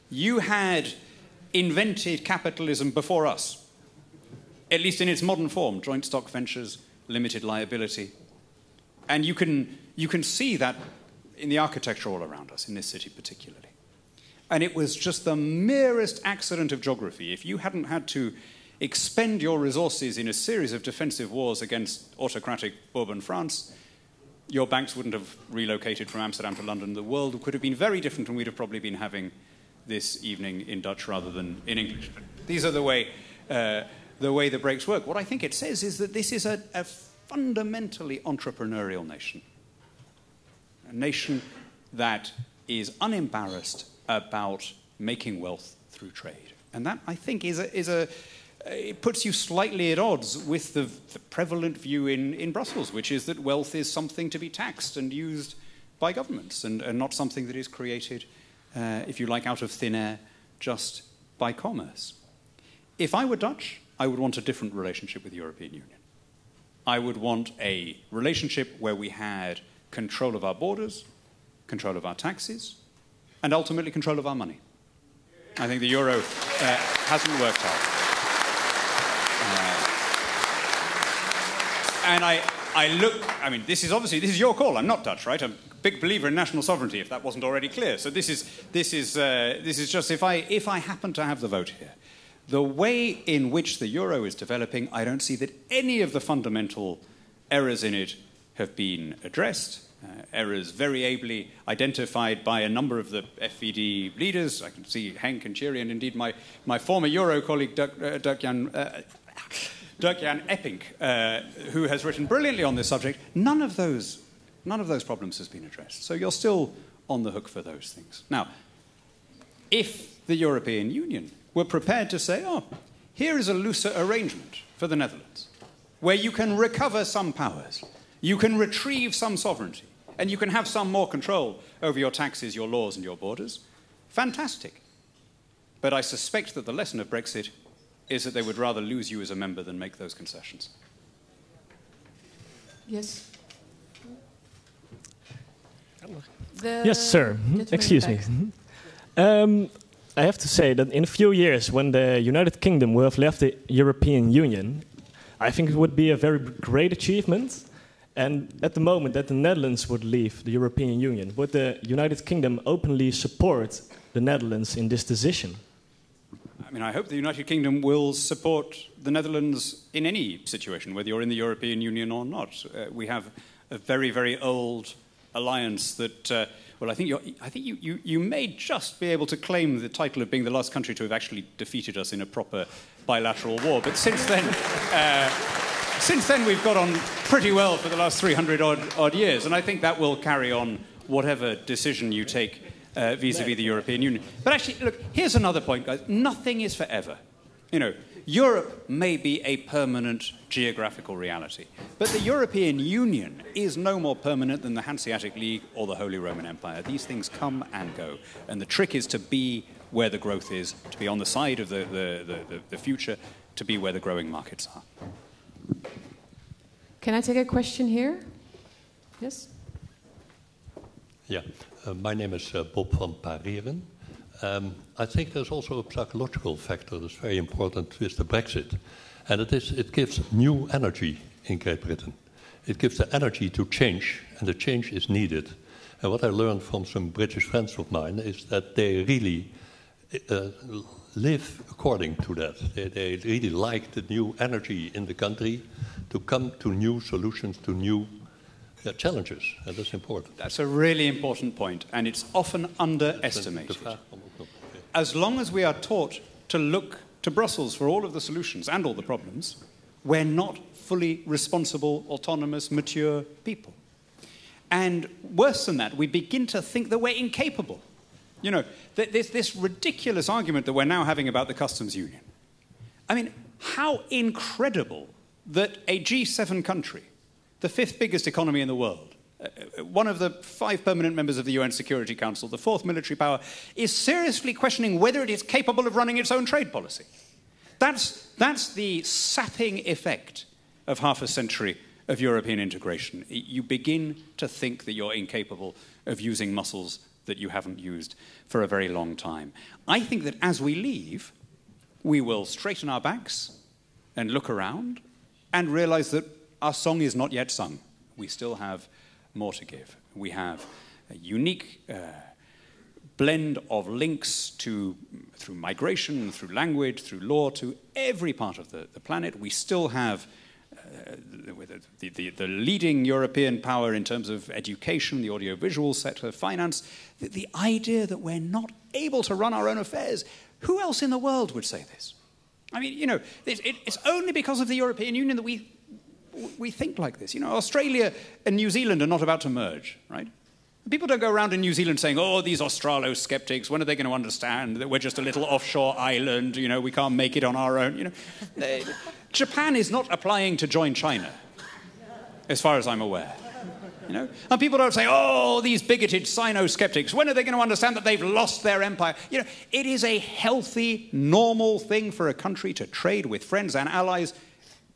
You had invented capitalism before us, at least in its modern form, joint stock ventures, limited liability. And you can see that in the architecture all around us, in this city particularly. And it was just the merest accident of geography. If you hadn't had to expend your resources in a series of defensive wars against autocratic Bourbon France, your banks wouldn't have relocated from Amsterdam to London. The world could have been very different, and we'd have probably been having this evening in Dutch rather than in English. These are the way the breaks work. What I think it says is that this is a fundamentally entrepreneurial nation. A nation that is unembarrassed about making wealth through trade. And that, I think, it puts you slightly at odds with the prevalent view in Brussels, which is that wealth is something to be taxed and used by governments and not something that is created, if you like, out of thin air just by commerce. If I were Dutch, I would want a different relationship with the European Union. I would want a relationship where we had control of our borders, control of our taxes, and ultimately control of our money. I think the euro hasn't worked out. And I mean, this is your call. I'm not Dutch, right? I'm a big believer in national sovereignty, if that wasn't already clear. So this is just if I happen to have the vote here, the way in which the euro is developing, I don't see that any of the fundamental errors in it have been addressed. Errors very ably identified by a number of the FVD leaders. I can see Henk and Thierry, and indeed my former Euro colleague Dirk-Jan Epping, who has written brilliantly on this subject. None of those problems has been addressed. So you're still on the hook for those things. Now, if the European Union were prepared to say, here is a looser arrangement for the Netherlands, where you can recover some powers, you can retrieve some sovereignty, and you can have some more control over your taxes, your laws, and your borders, fantastic. But I suspect that the lesson of Brexit is that they would rather lose you as a member than make those concessions. Yes. Yes, sir. Excuse me. I have to say that in a few years, when the United Kingdom will have left the European Union, I think it would be a very great achievement. And at the moment that the Netherlands would leave the European Union, would the United Kingdom openly support the Netherlands in this decision? I mean, I hope the United Kingdom will support the Netherlands in any situation, whether you're in the European Union or not. We have a very, very old alliance that, well, I think you may just be able to claim the title of being the last country to have actually defeated us in a proper bilateral war. But since then, we've got on pretty well for the last 300 odd years, and I think that will carry on whatever decision you take vis-à-vis the European Union. But actually, look, here's another point, guys. Nothing is forever. You know, Europe may be a permanent geographical reality, but the European Union is no more permanent than the Hanseatic League or the Holy Roman Empire. These things come and go, and the trick is to be where the growth is, to be on the side of the future, to be where the growing markets are. Can I take a question here? Yes? Yeah, my name is Bob van Pareren. I think there's also a psychological factor that's very important with the Brexit. And it gives new energy in Great Britain. It gives the energy to change, and the change is needed. And what I learned from some British friends of mine is that they really live according to that. They really like the new energy in the country to come to new solutions, to new challenges, and that's important. That's a really important point, and it's often underestimated. As long as we are taught to look to Brussels for all of the solutions and all the problems, we're not fully responsible, autonomous, mature people. And worse than that, we begin to think that we're incapable. You know, this ridiculous argument that we're now having about the customs union. I mean, how incredible that a G7 country, the fifth biggest economy in the world, one of the 5 permanent members of the UN Security Council, the 4th military power, is seriously questioning whether it is capable of running its own trade policy. That's the sapping effect of half a century of European integration. You begin to think that you're incapable of using muscles that you haven't used for a very long time. I think that as we leave, we will straighten our backs and look around and realize that our song is not yet sung. We still have more to give. We have a unique blend of links through migration, through language, through law, to every part of the planet. We still have the leading European power in terms of education, the audiovisual sector, finance. The idea that we're not able to run our own affairs. Who else in the world would say this? I mean, you know, it's only because of the European Union that we think like this. You know, Australia and New Zealand are not about to merge, right? People don't go around in New Zealand saying, oh, these Australo-skeptics, when are they going to understand that we're just a little offshore island, you know, we can't make it on our own, you know. Japan is not applying to join China, as far as I'm aware. You know? And people don't say, oh, these bigoted Sino-skeptics, when are they going to understand that they've lost their empire? You know, it is a healthy, normal thing for a country to trade with friends and allies,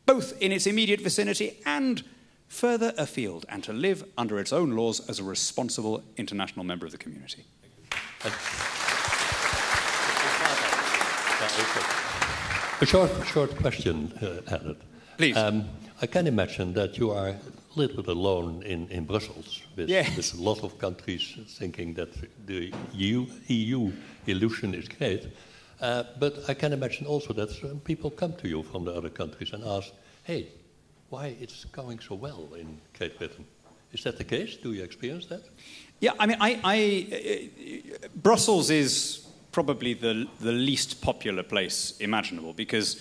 both in its immediate vicinity and further afield, and to live under its own laws as a responsible international member of the community. A short question, Hannan. Please. I can imagine that you are a little bit alone in Brussels with a lot of countries thinking that the EU illusion is great. But I can imagine also that some people come to you from the other countries and ask, hey, why it's going so well in Great Britain? Is that the case? Do you experience that? Yeah, I mean, Brussels is probably the least popular place imaginable, because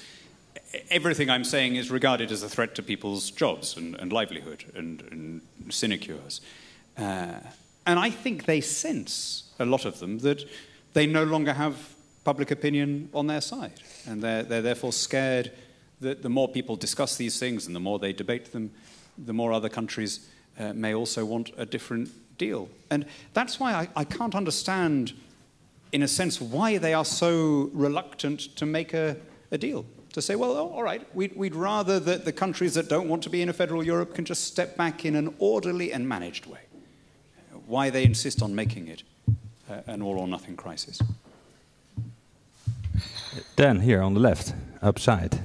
everything I'm saying is regarded as a threat to people's jobs and livelihood and sinecures. And I think they sense, a lot of them, that they no longer have public opinion on their side. And they're therefore scared that the more people discuss these things and the more they debate them, the more other countries may also want a different deal. And that's why I can't understand, in a sense, why they are so reluctant to make a deal. To say, well, all right, we'd rather that the countries that don't want to be in a federal Europe can just step back in an orderly and managed way. why they insist on making it an all-or-nothing crisis. Dan, here on the left, upside.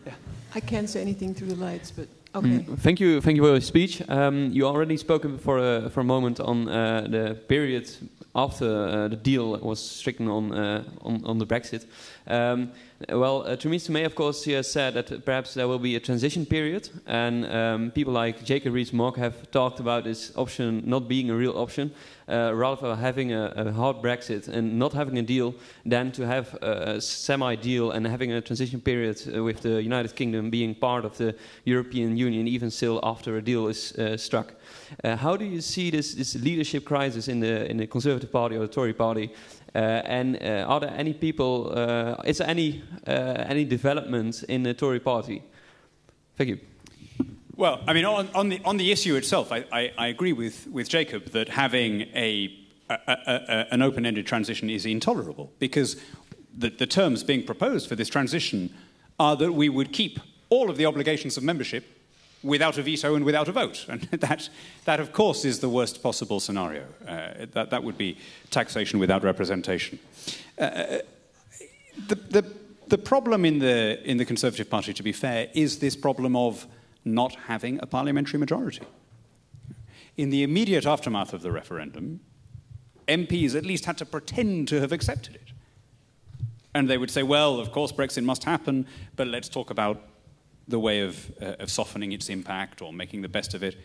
Yeah. I can't say anything through the lights, but okay. Thank you for your speech. You already spoke for a moment on the period after the deal was stricken on the Brexit. Theresa May, of course, she has said that perhaps there will be a transition period, and people like Jacob Rees-Mogg have talked about this option not being a real option, rather having a hard Brexit and not having a deal than to have a semi-deal and having a transition period with the United Kingdom being part of the European Union, even still after a deal is struck. How do you see this leadership crisis in the Conservative Party or the Tory Party? And are there any people? Is there any development in the Tory Party? Thank you. Well, I mean, on the issue itself, I agree with Jacob that having an open-ended transition is intolerable, because the terms being proposed for this transition are that we would keep all of the obligations of membership without a veto and without a vote. And that of course, is the worst possible scenario. That would be taxation without representation. The problem in the Conservative Party, to be fair, is this problem of not having a parliamentary majority. In the immediate aftermath of the referendum, MPs at least had to pretend to have accepted it. And they would say, well, of course Brexit must happen, but let's talk about the way of softening its impact or making the best of it.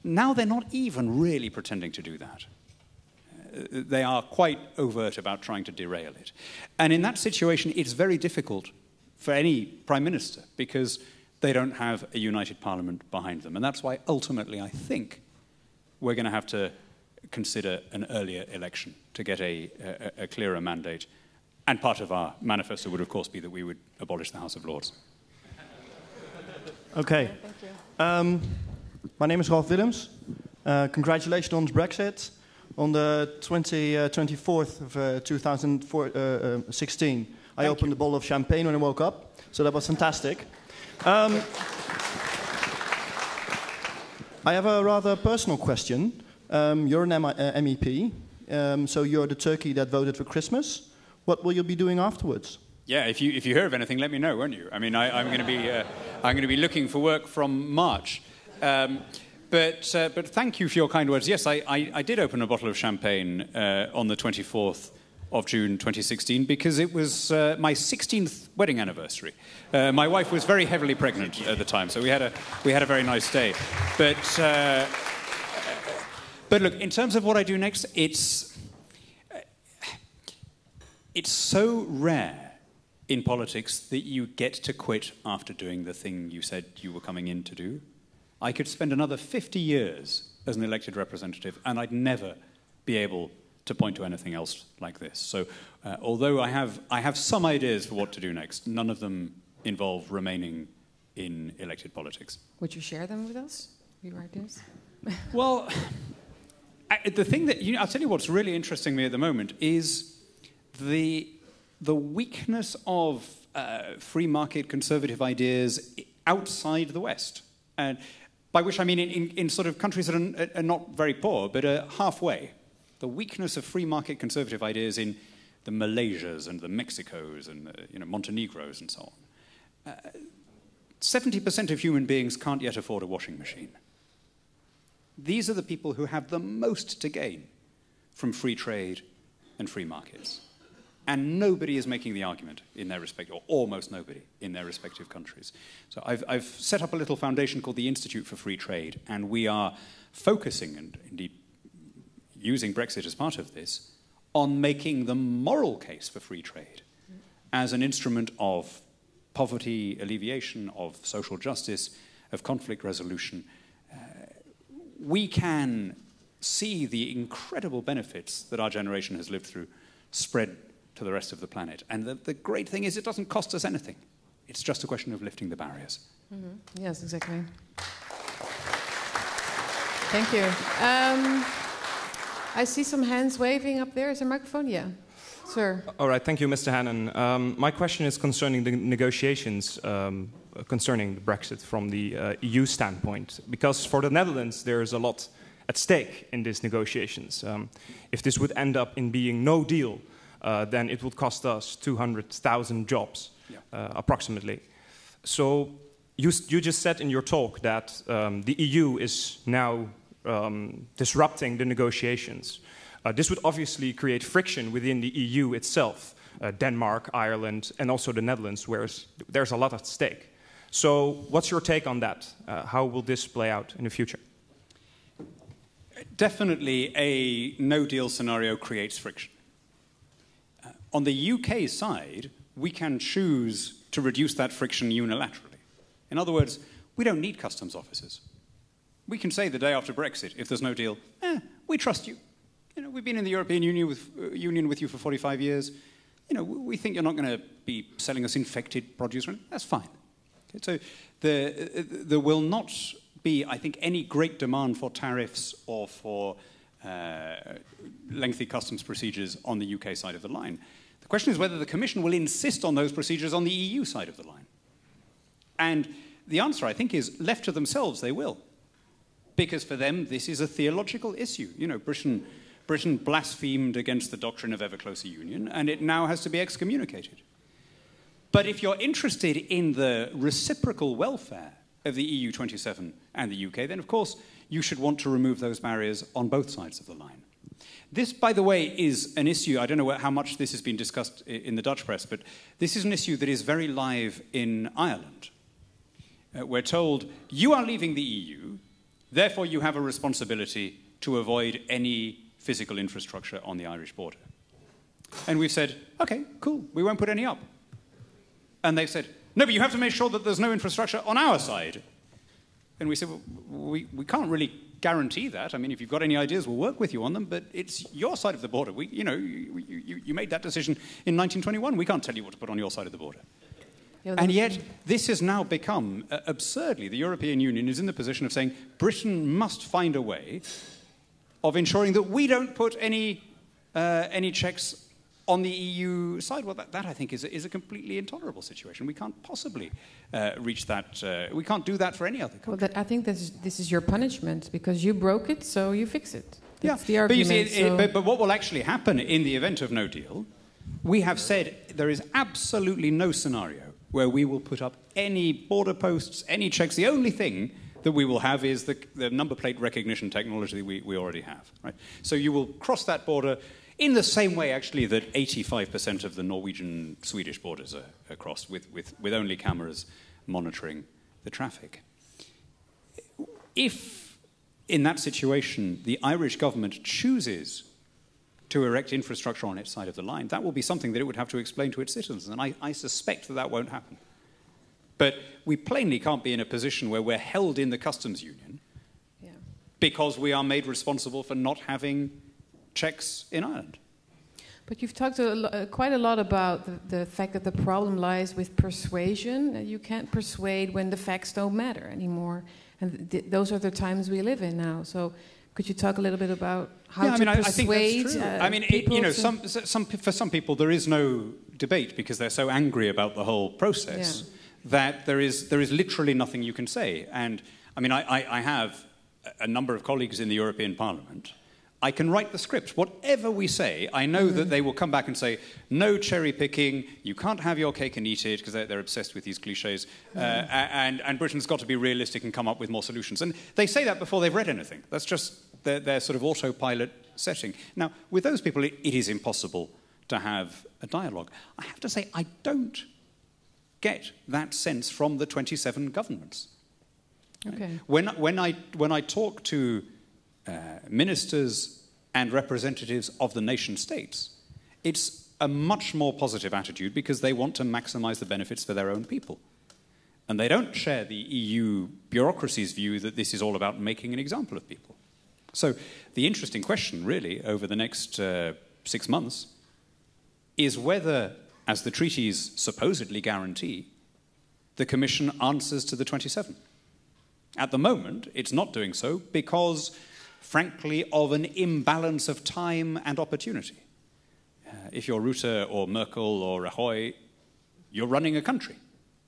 Now they're not even really pretending to do that. They are quite overt about trying to derail it. And in that situation, it's very difficult for any Prime Minister, because they don't have a united Parliament behind them. And that's why, ultimately, I think we're going to have to consider an earlier election to get a clearer mandate. And part of our manifesto would, of course, be that we would abolish the House of Lords. Okay. Thank you. My name is Ralph Willems. Congratulations on Brexit. On the 24th of 2016, I opened a bottle of champagne when I woke up, so that was fantastic. I have a rather personal question. You're an MEP, so you're the turkey that voted for Christmas. What will you be doing afterwards? Yeah, if you hear of anything, let me know, won't you? I mean, I'm going to be looking for work from March. But thank you for your kind words. Yes, I did open a bottle of champagne on the 24th of June 2016 because it was my 16th wedding anniversary. My wife was very heavily pregnant at the time, so we had a very nice day. But look, in terms of what I do next, it's so rare in politics that you get to quit after doing the thing you said you were coming in to do. I could spend another 50 years as an elected representative, and I'd never be able to point to anything else like this. So, although I have some ideas for what to do next, none of them involve remaining in elected politics. Would you share them with us, your ideas? Well, the thing that I'll tell you what's really interesting me at the moment is the weakness of free market conservative ideas outside the West, and by which I mean in sort of countries that are not very poor, but are halfway. The weakness of free market conservative ideas in the Malaysias and the Mexicos and the Montenegros and so on. 70% of human beings can't yet afford a washing machine. These are the people who have the most to gain from free trade and free markets. And nobody is making the argument in their respect, or almost nobody in their respective countries. So I've set up a little foundation called the Institute for Free Trade, and we are focusing, and indeed using Brexit as part of this, on making the moral case for free trade as an instrument of poverty alleviation, of social justice, of conflict resolution. We can see the incredible benefits that our generation has lived through spread to the rest of the planet. And the great thing is it doesn't cost us anything. It's just a question of lifting the barriers. Mm-hmm. Yes, exactly. Thank you. I see some hands waving up there. Is there a microphone? Yeah. Sir. All right. Thank you, Mr. Hannan. My question is concerning the negotiations concerning the Brexit from the EU standpoint. Because for the Netherlands, there is a lot at stake in these negotiations. If this would end up in being no deal, then it would cost us 200,000 jobs, approximately. So you just said in your talk that the EU is now disrupting the negotiations. This would obviously create friction within the EU itself, Denmark, Ireland, and also the Netherlands, where there's a lot at stake. So what's your take on that? How will this play out in the future? Definitely a no-deal scenario creates friction. On the UK side, we can choose to reduce that friction unilaterally. In other words, we don't need customs officers. We can say the day after Brexit, if there's no deal, we trust you. You know, we've been in the European Union with you for 45 years. You know, we think you're not going to be selling us infected produce. That's fine. Okay, so there will not be, I think, any great demand for tariffs or for lengthy customs procedures on the UK side of the line. The question is whether the Commission will insist on those procedures on the EU side of the line. And the answer, I think, is left to themselves, they will. Because for them, this is a theological issue. You know, Britain blasphemed against the doctrine of ever closer union, and it now has to be excommunicated. But if you're interested in the reciprocal welfare of the EU 27 and the UK, then of course you should want to remove those barriers on both sides of the line. This, by the way, is an issue, I don't know how much this has been discussed in the Dutch press, but this is an issue that is very live in Ireland. We're told, you are leaving the EU, therefore you have a responsibility to avoid any physical infrastructure on the Irish border. And we've said, okay, cool, we won't put any up. And they've said, no, but you have to make sure that there's no infrastructure on our side. And we said, well, we can't really guarantee that. I mean, if you've got any ideas, we'll work with you on them, but it's your side of the border. You made that decision in 1921. We can't tell you what to put on your side of the border. And yet, this has now become, absurdly, the European Union is in the position of saying, Britain must find a way of ensuring that we don't put any checks on the EU side. Well, that I think is a completely intolerable situation. We can't possibly reach that. We can't do that for any other country. Well, I think this is your punishment, because you broke it, so you fix it. That's yeah, the argument. But, you see, but what will actually happen in the event of no deal, we have said there is absolutely no scenario where we will put up any border posts, any checks. The only thing that we will have is the number plate recognition technology we already have. Right? So you will cross that border in the same way, actually, that 85% of the Norwegian-Swedish borders are crossed with only cameras monitoring the traffic. If, in that situation, the Irish government chooses to erect infrastructure on its side of the line, that will be something that it would have to explain to its citizens, and I suspect that won't happen. But we plainly can't be in a position where we're held in the customs union because we are made responsible for not having checks in Ireland. But you've talked quite a lot about the fact that the problem lies with persuasion. You can't persuade when the facts don't matter anymore. And those are the times we live in now. So could you talk a little bit about how to persuade? I think that's true. I mean, for some people there is no debate because they're so angry about the whole process that there is literally nothing you can say. And I mean, I have a number of colleagues in the European Parliament. I can write the script. Whatever we say, I know that they will come back and say, no cherry picking, you can't have your cake and eat it, because they're obsessed with these cliches, and Britain's got to be realistic and come up with more solutions. And they say that before they've read anything. That's just their sort of autopilot setting. Now, with those people, it is impossible to have a dialogue. I have to say, I don't get that sense from the 27 governments. Okay. When I talk to ministers and representatives of the nation states, it's a much more positive attitude because they want to maximize the benefits for their own people. And they don't share the EU bureaucracy's view that this is all about making an example of people. So the interesting question, really, over the next 6 months is whether, as the treaties supposedly guarantee, the Commission answers to the 27. At the moment, it's not doing so because, frankly, of an imbalance of time and opportunity. If you're Rutte or Merkel or Rajoy, you're running a country,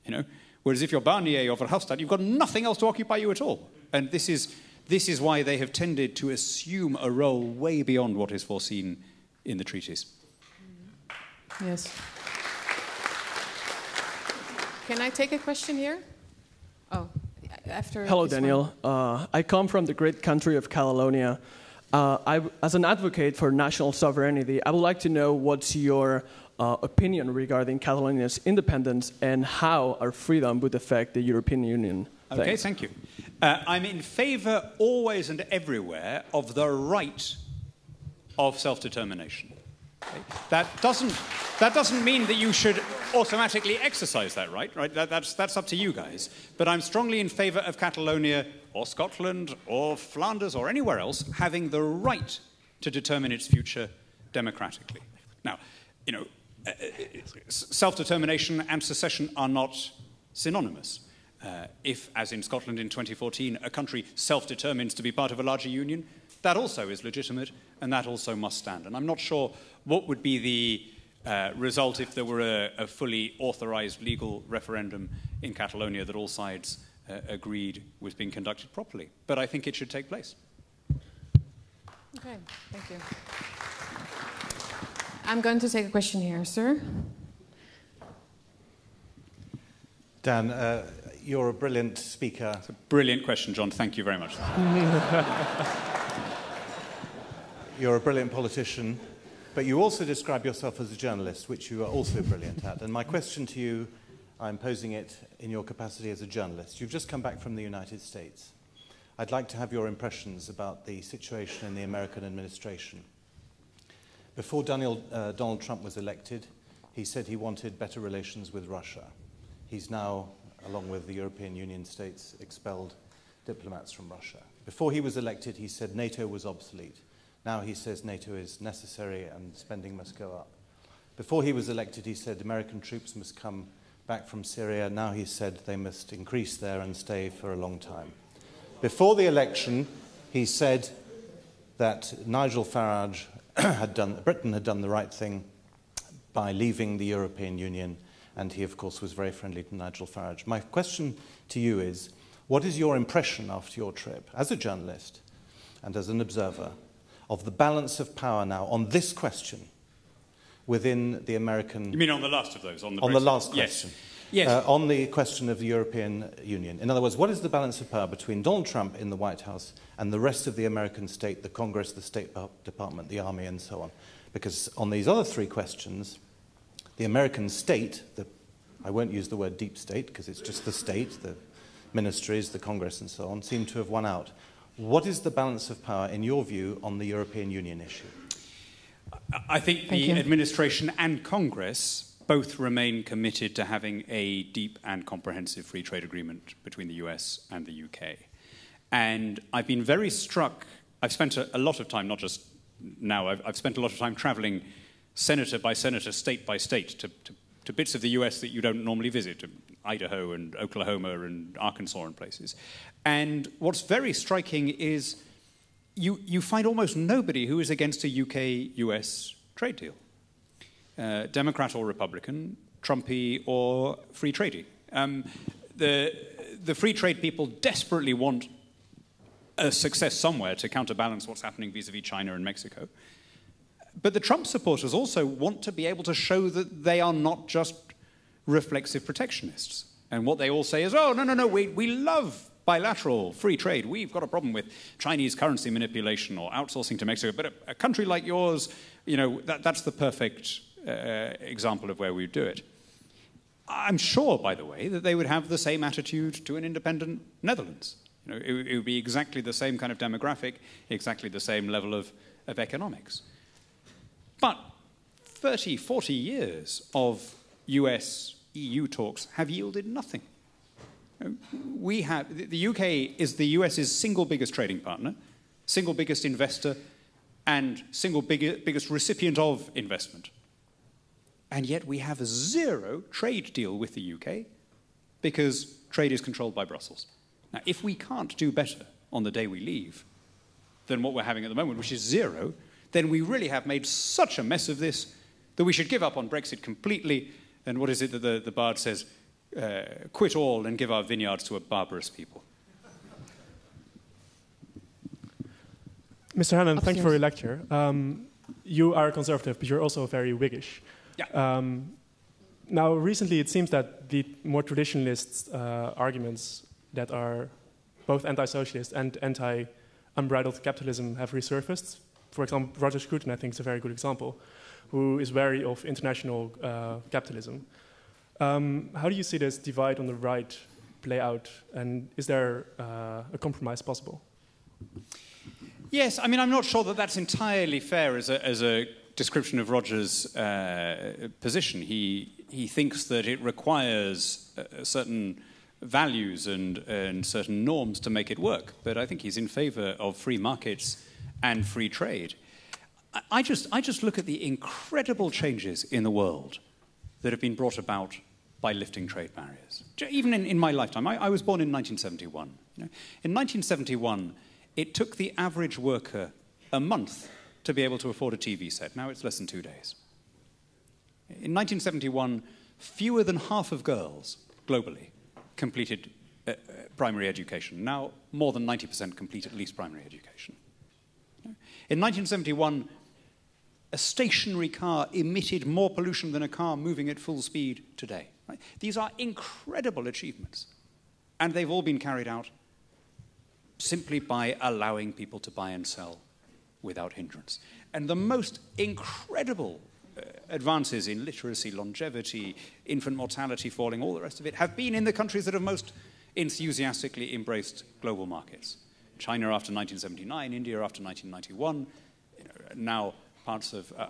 you know. Whereas if you're Barnier or Verhofstadt, you've got nothing else to occupy you at all. And this is This is why they have tended to assume a role way beyond what is foreseen in the treaties. Yes. Can I take a question here? Oh, after. Hello, Daniel. I come from the great country of Catalonia. As an advocate for national sovereignty, I would like to know what's your opinion regarding Catalonia's independence and how our freedom would affect the European Union. Okay, thank you. I'm in favour always and everywhere of the right of self-determination. Okay? That doesn't mean that you should automatically exercise that right? That's up to you guys. But I'm strongly in favour of Catalonia or Scotland or Flanders or anywhere else having the right to determine its future democratically. Now, self-determination and secession are not synonymous. If, as in Scotland in 2014, a country self-determines to be part of a larger union, that also is legitimate and that also must stand. And I'm not sure what would be the result if there were a fully authorised legal referendum in Catalonia that all sides agreed was being conducted properly. But I think it should take place. Okay, thank you. I'm going to take a question here, sir. Dan, you're a brilliant speaker. It's a brilliant question, John. Thank you very much. You're a brilliant politician, but you also describe yourself as a journalist, which you are also brilliant at. And my question to you, I'm posing it in your capacity as a journalist. You've just come back from the United States. I'd like to have your impressions about the situation in the American administration. Before Donald Trump was elected, he said he wanted better relations with Russia. He's now, along with the European Union states, expelled diplomats from Russia. Before he was elected, he said NATO was obsolete. Now he says NATO is necessary and spending must go up. Before he was elected, he said American troops must come back from Syria. Now he said they must increase there and stay for a long time. Before the election, he said that Nigel Farage Britain had done the right thing by leaving the European Union, and he, of course, was very friendly to Nigel Farage. My question to you is, what is your impression after your trip, as a journalist and as an observer, of the balance of power now on this question within the American... You mean on the last of those? On the last question. Yes. On the question of the European Union. In other words, what is the balance of power between Donald Trump in the White House and the rest of the American state, the Congress, the State Department, the Army, and so on? Because on these other three questions, the American state, I won't use the word deep state because it's just the state, the ministries, the Congress, and so on, seem to have won out. What is the balance of power, in your view, on the European Union issue? I think the administration and Congress both remain committed to having a deep and comprehensive free trade agreement between the US and the UK. And I've been very struck. I've spent a lot of time, not just now, I've spent a lot of time traveling senator by senator, state by state, to bits of the US that you don't normally visit, to Idaho and Oklahoma and Arkansas and places. And what's very striking is you find almost nobody who is against a UK-US trade deal. Democrat or Republican, Trumpy or free tradey. The free trade people desperately want a success somewhere to counterbalance what's happening vis-a-vis China and Mexico. But the Trump supporters also want to be able to show that they are not just reflexive protectionists. And what they all say is, oh, no, we love bilateral free trade. We've got a problem with Chinese currency manipulation or outsourcing to Mexico. But a country like yours, that's the perfect example of where we do it. I'm sure, by the way, that they would have the same attitude to an independent Netherlands. It would be exactly the same kind of demographic, exactly the same level of economics. But 30, 40 years of US-EU talks have yielded nothing. The UK is the US's single biggest trading partner, single biggest investor, and single biggest recipient of investment. And yet we have a zero trade deal with the UK because trade is controlled by Brussels. Now, if we can't do better on the day we leave than what we're having at the moment, which is zero, then we really have made such a mess of this that we should give up on Brexit completely. And what is it that the bard says? Quit all and give our vineyards to a barbarous people. Mr. Hannan, thank you for your lecture. You are a conservative, but you're also very Whiggish. Yeah. Now, recently it seems that the more traditionalist arguments that are both anti-socialist and anti-unbridled capitalism have resurfaced. For example, Roger Scruton, I think, is a very good example, who is wary of international capitalism. How do you see this divide on the right play out, and is there a compromise possible? Yes, I mean, I'm not sure that that's entirely fair as a description of Roger's position. He thinks that it requires certain values and certain norms to make it work, but I think he's in favour of free markets and free trade. I just look at the incredible changes in the world that have been brought about by lifting trade barriers. Even in my lifetime, I was born in 1971. You know? In 1971, it took the average worker a month to be able to afford a TV set. Now it's less than 2 days. In 1971, fewer than half of girls globally completed primary education. Now more than 90% complete at least primary education. In 1971, a stationary car emitted more pollution than a car moving at full speed today. Right? These are incredible achievements, and they've all been carried out simply by allowing people to buy and sell without hindrance. And the most incredible advances in literacy, longevity, infant mortality falling, all the rest of it, have been in the countries that have most enthusiastically embraced global markets. China after 1979, India after 1991, now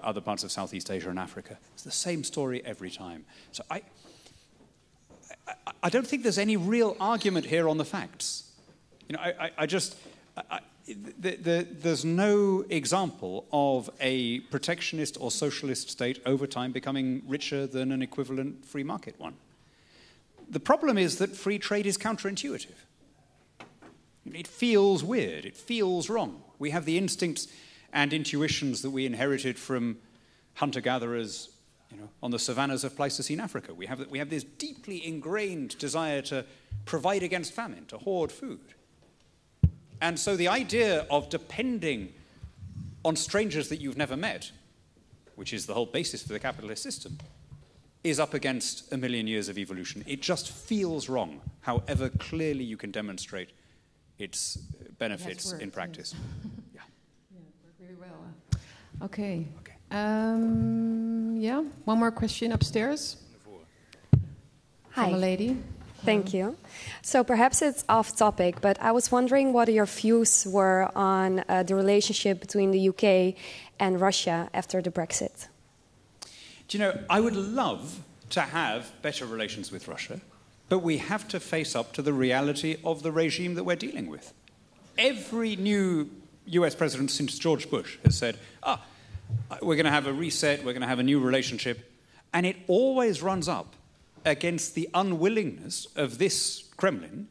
other parts of Southeast Asia and Africa. It's the same story every time. So I don't think there's any real argument here on the facts. You know, there's no example of a protectionist or socialist state over time becoming richer than an equivalent free market one. The problem is that free trade is counterintuitive. It feels weird. It feels wrong. We have the instincts and intuitions that we inherited from hunter-gatherers, you know, on the savannas of Pleistocene Africa. We have this deeply ingrained desire to provide against famine, to hoard food. And so the idea of depending on strangers that you've never met, which is the whole basis for the capitalist system, is up against a million years of evolution. It just feels wrong, however clearly you can demonstrate its benefits in practice. Yeah, worked really well. Okay. Yeah, one more question upstairs. Hi. From a lady. Thank you. So perhaps it's off topic, but I was wondering what your views were on the relationship between the UK and Russia after the Brexit. Do you know, I would love to have better relations with Russia, but we have to face up to the reality of the regime that we're dealing with. Every new US president since George Bush has said, we're going to have a reset, we're going to have a new relationship, and it always runs up against the unwillingness of this Kremlin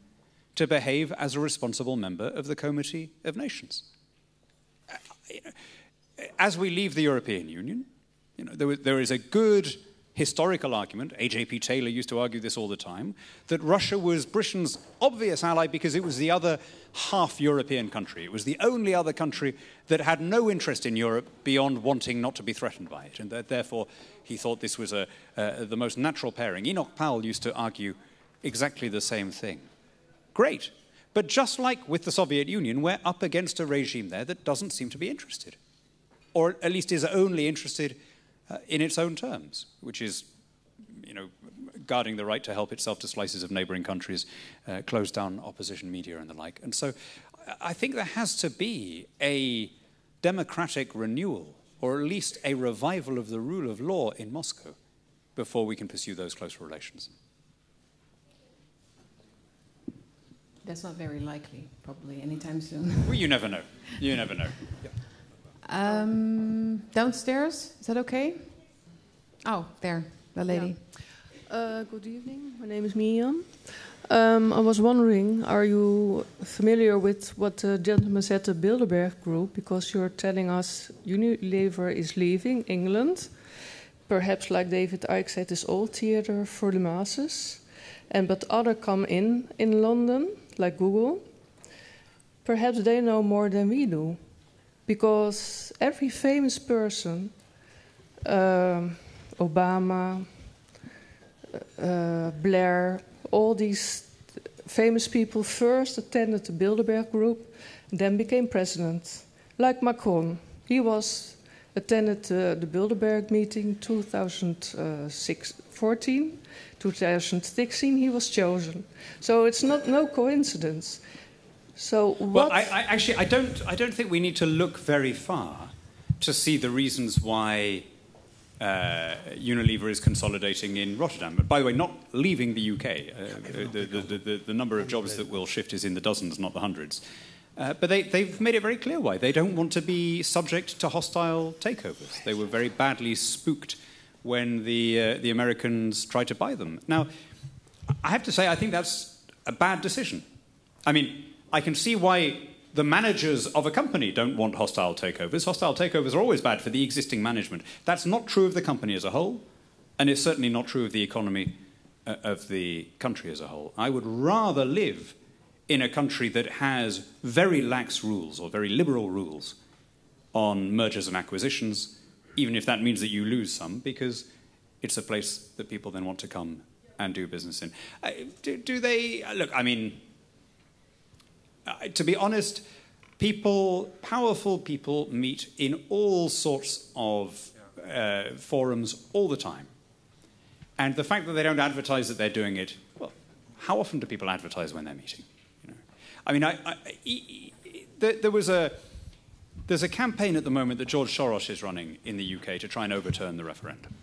to behave as a responsible member of the Committee of Nations. As we leave the European Union, you know, there is a good historical argument, A.J.P. Taylor used to argue this all the time, that Russia was Britain's obvious ally because it was the other half-European country. It was the only other country that had no interest in Europe beyond wanting not to be threatened by it, and that therefore he thought this was the most natural pairing. Enoch Powell used to argue exactly the same thing. Great. But just like with the Soviet Union, we're up against a regime there that doesn't seem to be interested, or at least is only interested in its own terms, which is, you know, guarding the right to help itself to slices of neighbouring countries, close down opposition media and the like. And so I think there has to be a democratic renewal, or at least a revival of the rule of law in Moscow, before we can pursue those close relations. That's not very likely, probably, anytime soon. Well, you never know. You never know. Yeah. Downstairs, is that okay? Oh, there, the lady. Good evening, my name is Miriam. I was wondering, are you familiar with what the gentleman said, the Bilderberg Group? Because you're telling us Unilever is leaving England. Perhaps, like David Icke said, is all theatre for the masses. But others come in London, like Google. Perhaps they know more than we do. because every famous person, Obama, Blair, all these famous people first attended the Bilderberg Group, then became president. Like Macron, he attended the Bilderberg meeting 2014. 2016 he was chosen. So it's no coincidence. So what? Well, I don't think we need to look very far to see the reasons why Unilever is consolidating in Rotterdam. By the way, not leaving the UK. The number of jobs that will shift is in the dozens, not the hundreds. But they've made it very clear why. They don't want to be subject to hostile takeovers. They were very badly spooked when the Americans tried to buy them. Now, I have to say, I think that's a bad decision. I mean, I can see why the managers of a company don't want hostile takeovers. Hostile takeovers are always bad for the existing management. That's not true of the company as a whole, and it's certainly not true of the economy of the country as a whole. I would rather live in a country that has very lax rules or very liberal rules on mergers and acquisitions, even if that means that you lose some, because it's a place that people then want to come and do business in. Do they... Look, I mean... to be honest, powerful people meet in all sorts of forums all the time. And the fact that they don't advertise that they're doing it, well, how often do people advertise when they're meeting? You know? I mean, there's a campaign at the moment that George Soros is running in the UK to try and overturn the referendum.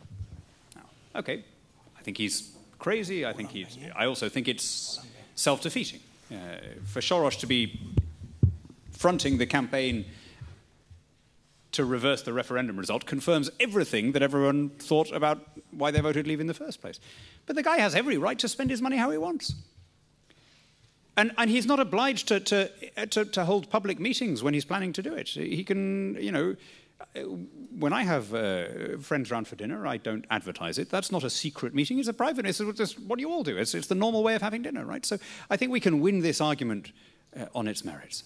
Now, okay, I think he's crazy. I also think it's self-defeating. For Soros to be fronting the campaign to reverse the referendum result confirms everything that everyone thought about why they voted leave in the first place. But the guy has every right to spend his money how he wants. And he's not obliged to hold public meetings when he's planning to do it. He can, you know, when I have friends round for dinner, I don't advertise it. That's not a secret meeting. It's a private. It's what you all do. It's the normal way of having dinner, right? So I think we can win this argument on its merits.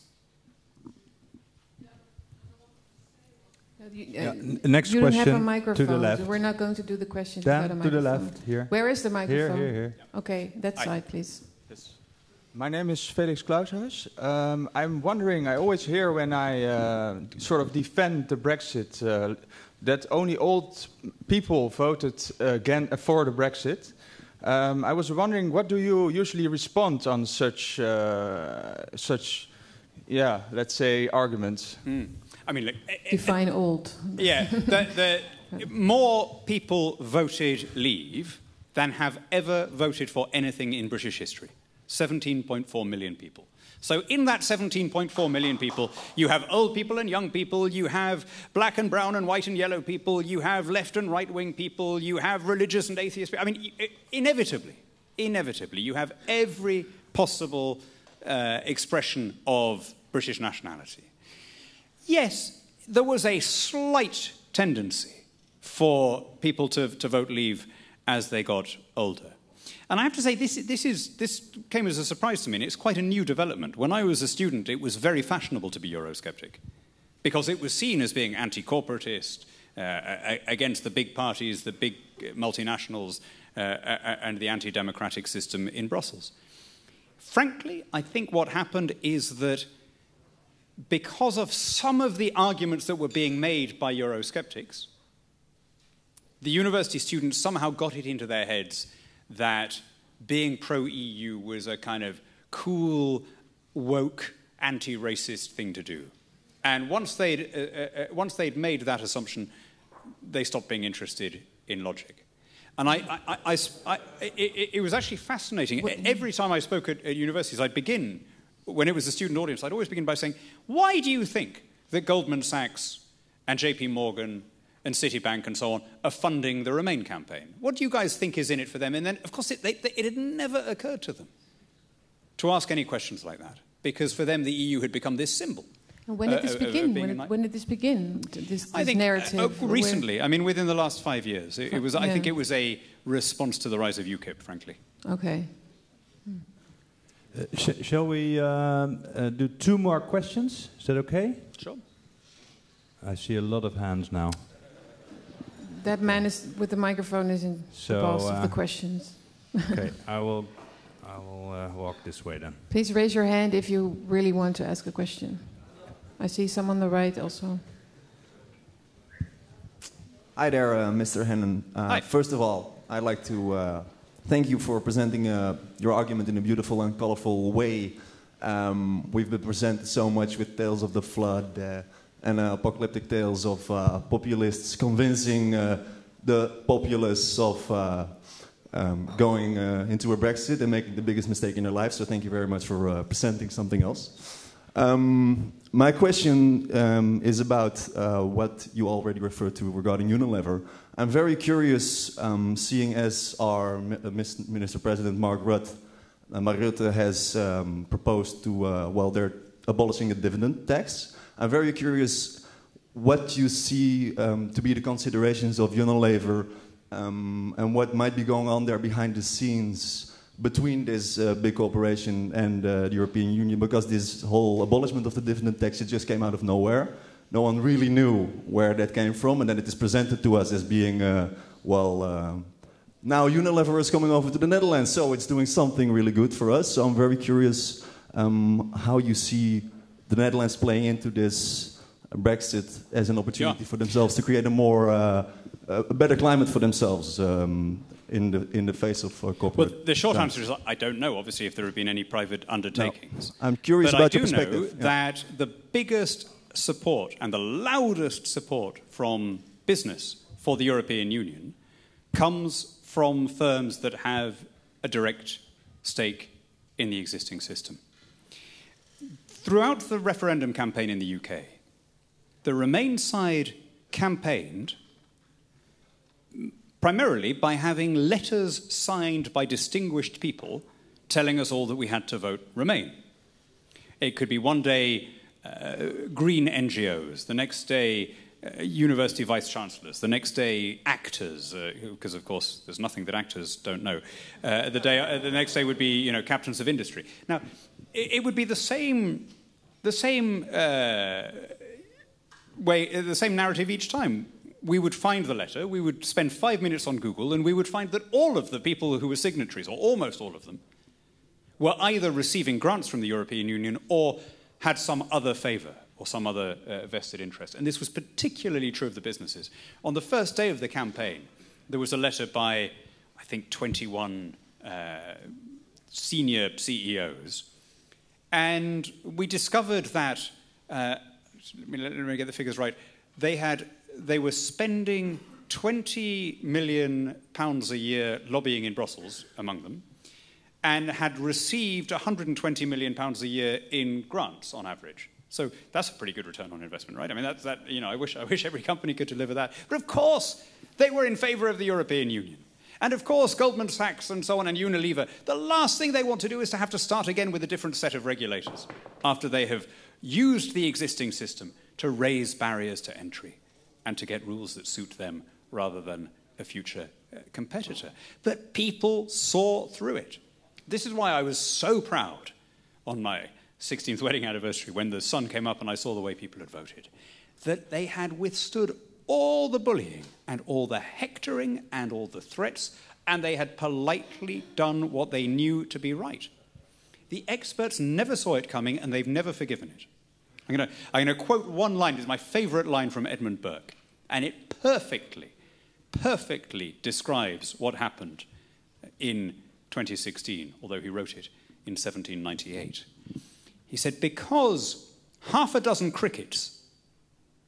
Next you question don't have a microphone, to the left. So we're not going to do the questions Dan, without a microphone. to the left, here. Where is the microphone? Here. Okay, that side, please. Yes. My name is Felix Kluishuis. I'm wondering, I always hear when I sort of defend the Brexit that only old people voted again for the Brexit. I was wondering, what do you usually respond on such, let's say, arguments? I mean, look, define old. Yeah, the more people voted leave than have ever voted for anything in British history. 17.4 million people. So in that 17.4 million people, you have old people and young people, you have black and brown and white and yellow people, you have left and right-wing people, you have religious and atheist people. I mean, inevitably, you have every possible expression of British nationality. Yes, there was a slight tendency for people to vote leave as they got older. And I have to say, this came as a surprise to me, and it's quite a new development. When I was a student, it was very fashionable to be Eurosceptic, because it was seen as being anti-corporatist, against the big parties, the big multinationals, and the anti-democratic system in Brussels. Frankly, I think what happened is that because of some of the arguments that were being made by Eurosceptics, the university students somehow got it into their heads that being pro-EU was a kind of cool, woke, anti-racist thing to do. And once they'd made that assumption, they stopped being interested in logic. And it was actually fascinating. Every time I spoke at universities, I'd begin, when it was a student audience, I'd always begin by saying, why do you think that Goldman Sachs and JP Morgan and Citibank and so on are funding the Remain campaign? What do you guys think is in it for them? And then, of course, it had never occurred to them to ask any questions like that, because for them the EU had become this symbol. And when did this begin? When did this begin? This narrative? Recently. I mean, within the last 5 years. It was. Yeah. I think it was a response to the rise of UKIP, frankly. Okay. Shall we do 2 more questions? Is that okay? Sure. I see a lot of hands now. That man is with the microphone is in the boss of the questions. Okay, I will walk this way then. Please raise your hand if you really want to ask a question. I see some on the right also. Hi there, Mr. Hannan. Hi. First of all, I'd like to thank you for presenting your argument in a beautiful and colorful way. We've been presented so much with tales of the flood and apocalyptic tales of populists convincing the populace of going into a Brexit and making the biggest mistake in their life. So thank you very much for presenting something else. My question is about what you already referred to regarding Unilever. I'm very curious, seeing as our Minister President Mark Rutte has proposed to, they're abolishing a dividend tax. I'm very curious what you see to be the considerations of Unilever and what might be going on there behind the scenes between this big corporation and the European Union, because this whole abolishment of the dividend tax, it just came out of nowhere. No one really knew where that came from, and then it is presented to us as being, now Unilever is coming over to the Netherlands, so it's doing something really good for us. So I'm very curious how you see the Netherlands playing into this Brexit as an opportunity for themselves to create a better climate for themselves in the face of corporate. Well, the short answer is I don't know, obviously, if there have been any private undertakings. No. I'm curious about your perspective. But I do know that the biggest support and the loudest support from business for the European Union comes from firms that have a direct stake in the existing system. Throughout the referendum campaign in the UK, the Remain side campaigned primarily by having letters signed by distinguished people telling us all that we had to vote Remain. It could be one day green NGOs, the next day university vice-chancellors, the next day actors, because of course there's nothing that actors don't know. The next day would be captains of industry. Now, it would be the same narrative each time. We would find the letter, we would spend 5 minutes on Google, and we would find that all of the people who were signatories, or almost all of them, were either receiving grants from the European Union or had some other favour or some other vested interest. And this was particularly true of the businesses. On the first day of the campaign, there was a letter by, I think, 21 senior CEOs, and we discovered that, let me get the figures right, they were spending £20 million a year lobbying in Brussels, among them, and had received £120 million a year in grants on average. So that's a pretty good return on investment, right? I mean, I wish every company could deliver that. But of course, they were in favour of the European Union. And of course, Goldman Sachs and so on and Unilever, the last thing they want to do is to have to start again with a different set of regulators after they have used the existing system to raise barriers to entry and to get rules that suit them rather than a future competitor. But people saw through it. This is why I was so proud on my 16th wedding anniversary when the sun came up and I saw the way people had voted, that they had withstood all the bullying and all the hectoring and all the threats, and they had politely done what they knew to be right. The experts never saw it coming, and they've never forgiven it. I'm going to quote one line. It's my favourite line from Edmund Burke, and it perfectly describes what happened in 2016, although he wrote it in 1798. He said, "Because half a dozen crickets,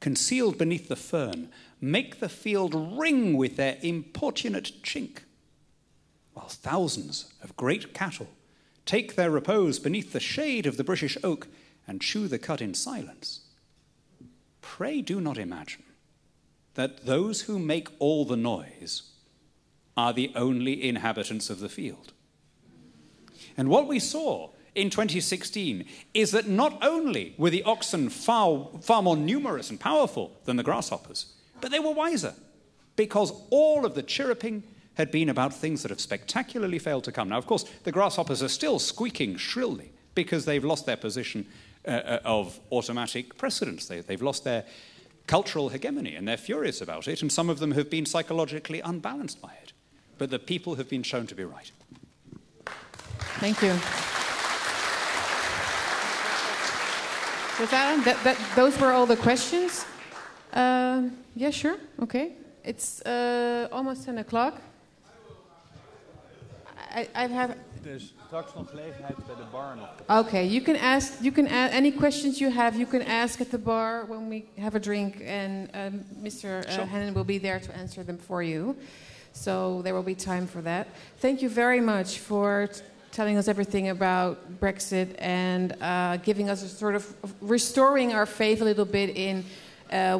concealed beneath the fern, make the field ring with their importunate chink, while thousands of great cattle take their repose beneath the shade of the British oak and chew the cud in silence, pray do not imagine that those who make all the noise are the only inhabitants of the field." And what we saw in 2016 is that not only were the oxen far more numerous and powerful than the grasshoppers, but they were wiser, because all of the chirruping had been about things that have spectacularly failed to come. Now, of course, the grasshoppers are still squeaking shrilly because they've lost their position of automatic precedence. They've lost their cultural hegemony, and they're furious about it, and some of them have been psychologically unbalanced by it. But the people have been shown to be right. Thank you. With that, those were all the questions. Yeah, sure. Okay. It's almost 10 o'clock. I have... Dus straks nog gelegenheid bij de bar nog. Okay, you can ask any questions you have. You can ask at the bar when we have a drink, and Mr. Hannan will be there to answer them for you. So there will be time for that. Thank you very much for telling us everything about Brexit and giving us a sort of restoring our faith a little bit in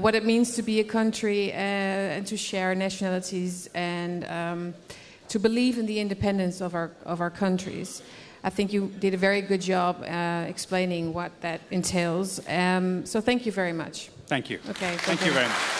what it means to be a country and to share nationalities and to believe in the independence of our countries. I think you did a very good job explaining what that entails. So thank you very much. Thank you. Okay. Thank you very much.